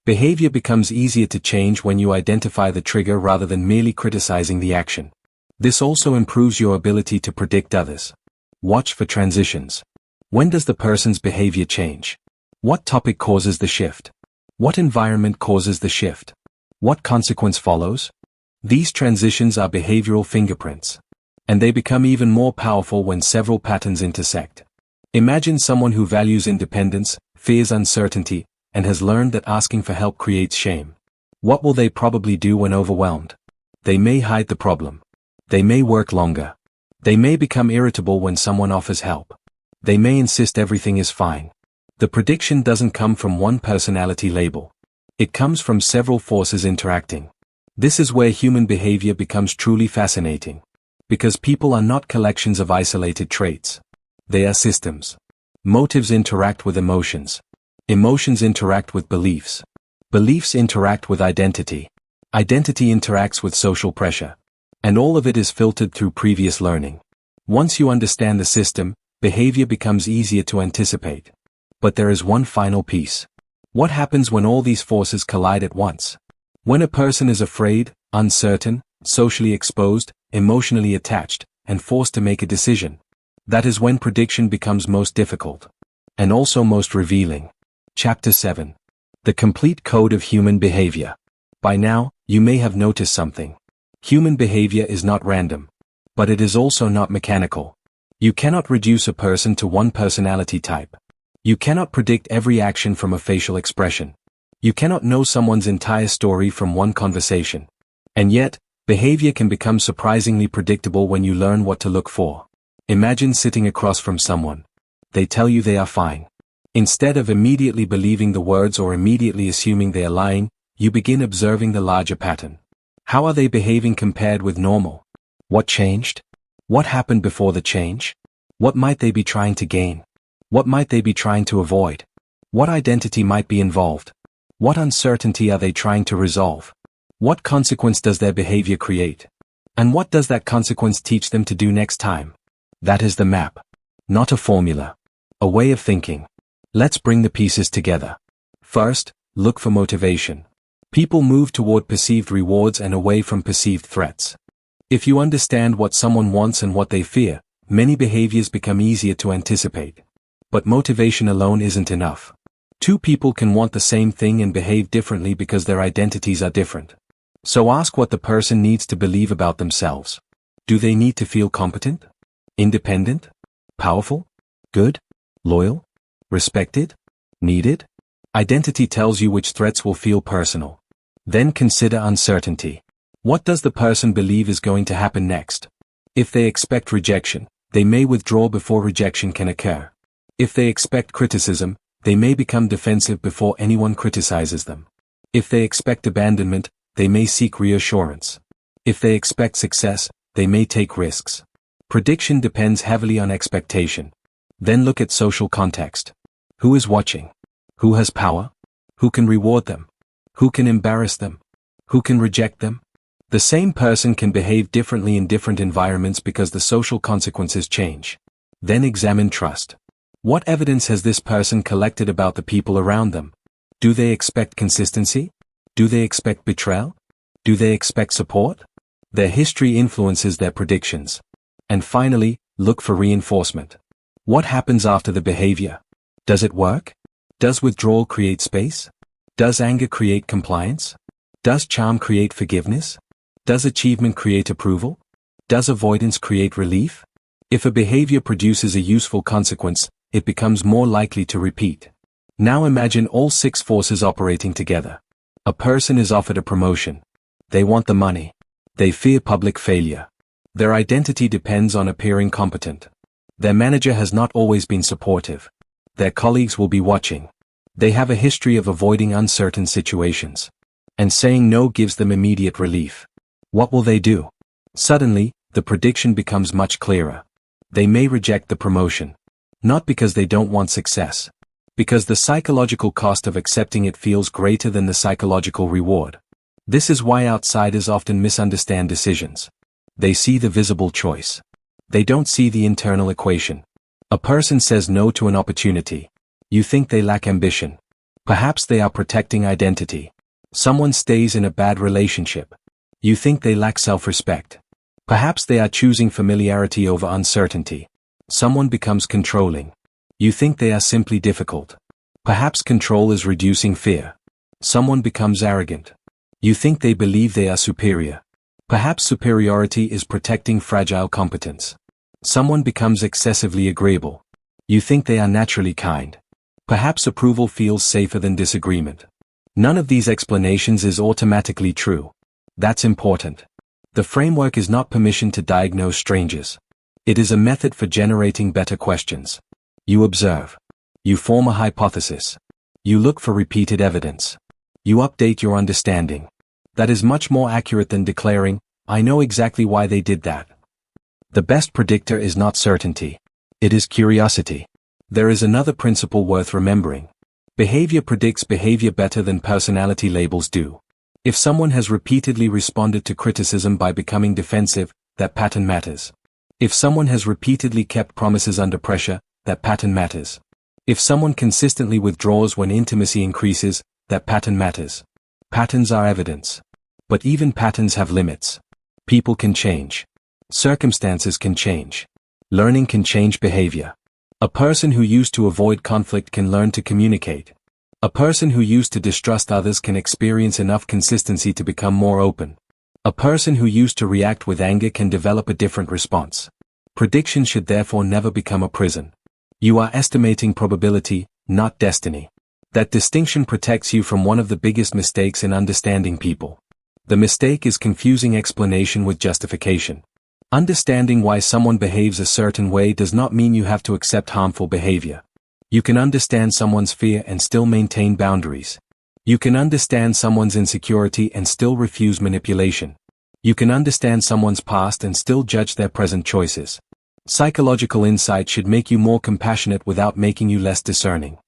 Behavior becomes easier to change when you identify the trigger rather than merely criticizing the action. This also improves your ability to predict others. Watch for transitions. When does the person's behavior change? What topic causes the shift? What environment causes the shift? What consequence follows? These transitions are behavioral fingerprints. And they become even more powerful when several patterns intersect. Imagine someone who values independence, fears uncertainty, and has learned that asking for help creates shame. What will they probably do when overwhelmed? They may hide the problem. They may work longer. They may become irritable when someone offers help. They may insist everything is fine. The prediction doesn't come from one personality label. It comes from several forces interacting. This is where human behavior becomes truly fascinating. Because people are not collections of isolated traits. They are systems. Motives interact with emotions. Emotions interact with beliefs. Beliefs interact with identity. Identity interacts with social pressure. And all of it is filtered through previous learning. Once you understand the system, behavior becomes easier to anticipate. But there is one final piece. What happens when all these forces collide at once? When a person is afraid, uncertain, socially exposed, emotionally attached, and forced to make a decision. That is when prediction becomes most difficult. And also most revealing. Chapter 7. The Complete Code of Human Behavior. By now, you may have noticed something. Human behavior is not random. But it is also not mechanical. You cannot reduce a person to one personality type. You cannot predict every action from a facial expression. You cannot know someone's entire story from one conversation. And yet, behavior can become surprisingly predictable when you learn what to look for. Imagine sitting across from someone. They tell you they are fine. Instead of immediately believing the words or immediately assuming they are lying, you begin observing the larger pattern. How are they behaving compared with normal? What changed? What happened before the change? What might they be trying to gain? What might they be trying to avoid? What identity might be involved? What uncertainty are they trying to resolve? What consequence does their behavior create? And what does that consequence teach them to do next time? That is the map. Not a formula. A way of thinking. Let's bring the pieces together. First, look for motivation. People move toward perceived rewards and away from perceived threats. If you understand what someone wants and what they fear, many behaviors become easier to anticipate. But motivation alone isn't enough. Two people can want the same thing and behave differently because their identities are different. So ask what the person needs to believe about themselves. Do they need to feel competent? Independent? Powerful? Good? Loyal? Respected? Needed? Identity tells you which threats will feel personal. Then consider uncertainty. What does the person believe is going to happen next? If they expect rejection, they may withdraw before rejection can occur. If they expect criticism, they may become defensive before anyone criticizes them. If they expect abandonment, they may seek reassurance. If they expect success, they may take risks. Prediction depends heavily on expectation. Then look at social context. Who is watching? Who has power? Who can reward them? Who can embarrass them? Who can reject them? The same person can behave differently in different environments because the social consequences change. Then examine trust. What evidence has this person collected about the people around them? Do they expect consistency? Do they expect betrayal? Do they expect support? Their history influences their predictions. And finally, look for reinforcement. What happens after the behavior? Does it work? Does withdrawal create space? Does anger create compliance? Does charm create forgiveness? Does achievement create approval? Does avoidance create relief? If a behavior produces a useful consequence, it becomes more likely to repeat. Now imagine all 6 forces operating together. A person is offered a promotion. They want the money. They fear public failure. Their identity depends on appearing competent. Their manager has not always been supportive. Their colleagues will be watching. They have a history of avoiding uncertain situations. And saying no gives them immediate relief. What will they do? Suddenly, the prediction becomes much clearer. They may reject the promotion. Not because they don't want success. Because the psychological cost of accepting it feels greater than the psychological reward. This is why outsiders often misunderstand decisions. They see the visible choice. They don't see the internal equation. A person says no to an opportunity. You think they lack ambition. Perhaps they are protecting identity. Someone stays in a bad relationship. You think they lack self-respect. Perhaps they are choosing familiarity over uncertainty. Someone becomes controlling. You think they are simply difficult. Perhaps control is reducing fear. Someone becomes arrogant. You think they believe they are superior. Perhaps superiority is protecting fragile competence. Someone becomes excessively agreeable. You think they are naturally kind. Perhaps approval feels safer than disagreement. None of these explanations is automatically true. That's important. The framework is not permission to diagnose strangers. It is a method for generating better questions. You observe. You form a hypothesis. You look for repeated evidence. You update your understanding. That is much more accurate than declaring, I know exactly why they did that. The best predictor is not certainty. It is curiosity. There is another principle worth remembering. Behavior predicts behavior better than personality labels do. If someone has repeatedly responded to criticism by becoming defensive, that pattern matters. If someone has repeatedly kept promises under pressure, that pattern matters. If someone consistently withdraws when intimacy increases, that pattern matters. Patterns are evidence. But even patterns have limits. People can change. Circumstances can change. Learning can change behavior. A person who used to avoid conflict can learn to communicate. A person who used to distrust others can experience enough consistency to become more open. A person who used to react with anger can develop a different response. Prediction should therefore never become a prison. You are estimating probability, not destiny. That distinction protects you from one of the biggest mistakes in understanding people. The mistake is confusing explanation with justification. Understanding why someone behaves a certain way does not mean you have to accept harmful behavior. You can understand someone's fear and still maintain boundaries. You can understand someone's insecurity and still refuse manipulation. You can understand someone's past and still judge their present choices. Psychological insight should make you more compassionate without making you less discerning.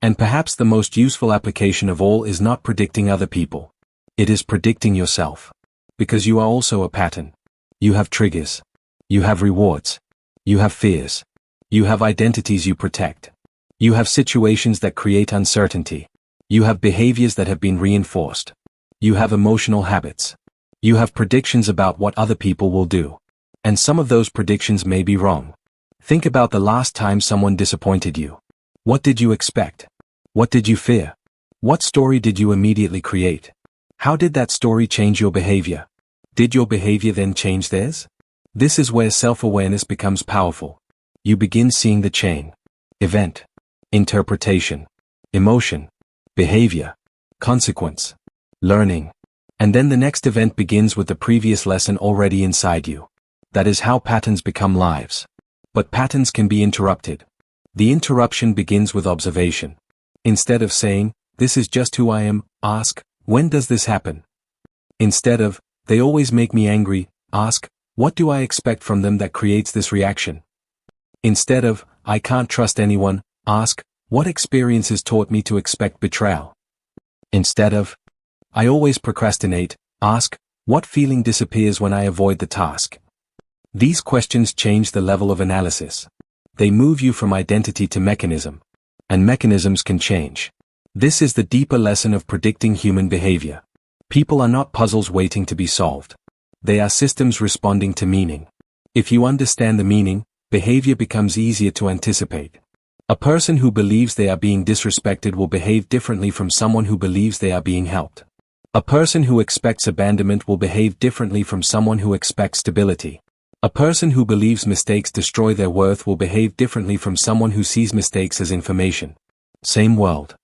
And perhaps the most useful application of all is not predicting other people. It is predicting yourself. Because you are also a pattern. You have triggers. You have rewards. You have fears. You have identities you protect. You have situations that create uncertainty. You have behaviors that have been reinforced. You have emotional habits. You have predictions about what other people will do. And some of those predictions may be wrong. Think about the last time someone disappointed you. What did you expect? What did you fear? What story did you immediately create? How did that story change your behavior? Did your behavior then change theirs? This is where self-awareness becomes powerful. You begin seeing the chain. Event. Interpretation. Emotion. Behavior. Consequence. Learning. And then the next event begins with the previous lesson already inside you. That is how patterns become lives. But patterns can be interrupted. The interruption begins with observation. Instead of saying, "This is just who I am," ask, "When does this happen?" Instead of, "They always make me angry," ask, "What do I expect from them that creates this reaction?" Instead of, "I can't trust anyone," ask, "What experiences taught me to expect betrayal?" Instead of, "I always procrastinate," ask, "What feeling disappears when I avoid the task?" These questions change the level of analysis. They move you from identity to mechanism. And mechanisms can change. This is the deeper lesson of predicting human behavior. People are not puzzles waiting to be solved. They are systems responding to meaning. If you understand the meaning, behavior becomes easier to anticipate. A person who believes they are being disrespected will behave differently from someone who believes they are being helped. A person who expects abandonment will behave differently from someone who expects stability. A person who believes mistakes destroy their worth will behave differently from someone who sees mistakes as information. Same world.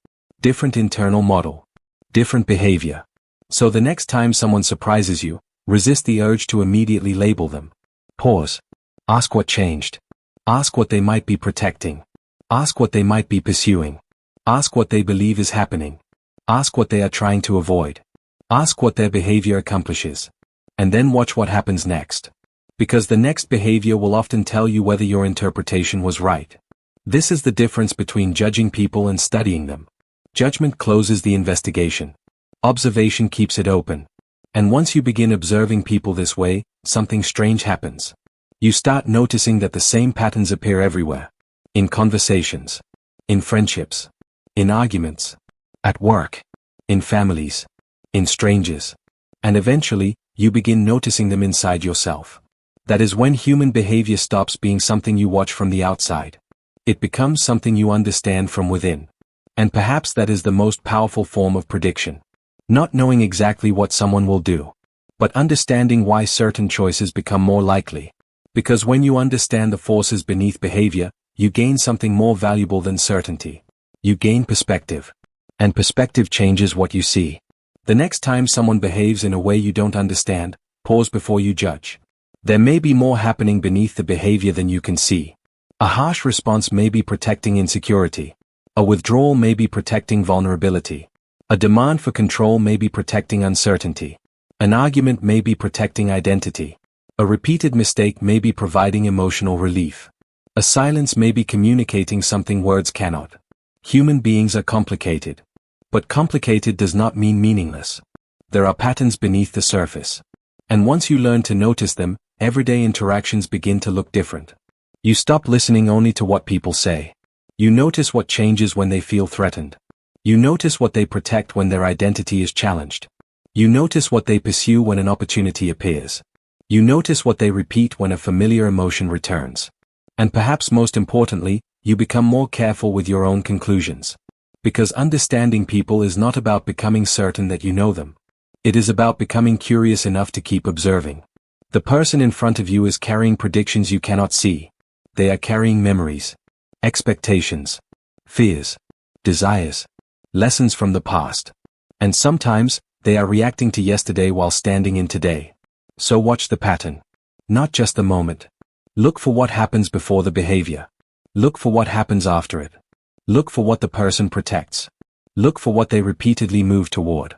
Different internal model. Different behavior. So the next time someone surprises you, resist the urge to immediately label them. Pause. Ask what changed. Ask what they might be protecting. Ask what they might be pursuing. Ask what they believe is happening. Ask what they are trying to avoid. Ask what their behavior accomplishes. And then watch what happens next. Because the next behavior will often tell you whether your interpretation was right. This is the difference between judging people and studying them. Judgment closes the investigation. Observation keeps it open. And once you begin observing people this way, something strange happens. You start noticing that the same patterns appear everywhere. In conversations. In friendships. In arguments. At work. In families. In strangers. And eventually, you begin noticing them inside yourself. That is when human behavior stops being something you watch from the outside. It becomes something you understand from within. And perhaps that is the most powerful form of prediction. Not knowing exactly what someone will do, but understanding why certain choices become more likely. Because when you understand the forces beneath behavior, you gain something more valuable than certainty. You gain perspective. And perspective changes what you see. The next time someone behaves in a way you don't understand, pause before you judge. There may be more happening beneath the behavior than you can see. A harsh response may be protecting insecurity. A withdrawal may be protecting vulnerability. A demand for control may be protecting uncertainty. An argument may be protecting identity. A repeated mistake may be providing emotional relief. A silence may be communicating something words cannot. Human beings are complicated. But complicated does not mean meaningless. There are patterns beneath the surface. And once you learn to notice them, everyday interactions begin to look different. You stop listening only to what people say. You notice what changes when they feel threatened. You notice what they protect when their identity is challenged. You notice what they pursue when an opportunity appears. You notice what they repeat when a familiar emotion returns. And perhaps most importantly, you become more careful with your own conclusions. Because understanding people is not about becoming certain that you know them. It is about becoming curious enough to keep observing. The person in front of you is carrying predictions you cannot see. They are carrying memories, expectations, fears, desires, lessons from the past. And sometimes, they are reacting to yesterday while standing in today. So watch the pattern. Not just the moment. Look for what happens before the behavior. Look for what happens after it. Look for what the person protects. Look for what they repeatedly move toward.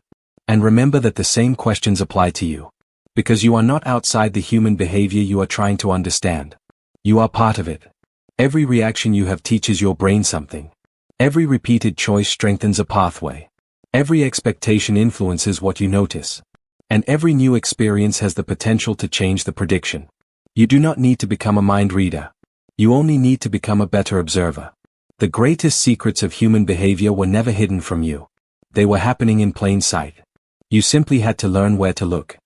And remember that the same questions apply to you. Because you are not outside the human behavior you are trying to understand. You are part of it. Every reaction you have teaches your brain something. Every repeated choice strengthens a pathway. Every expectation influences what you notice. And every new experience has the potential to change the prediction. You do not need to become a mind reader. You only need to become a better observer. The greatest secrets of human behavior were never hidden from you. They were happening in plain sight. You simply had to learn where to look.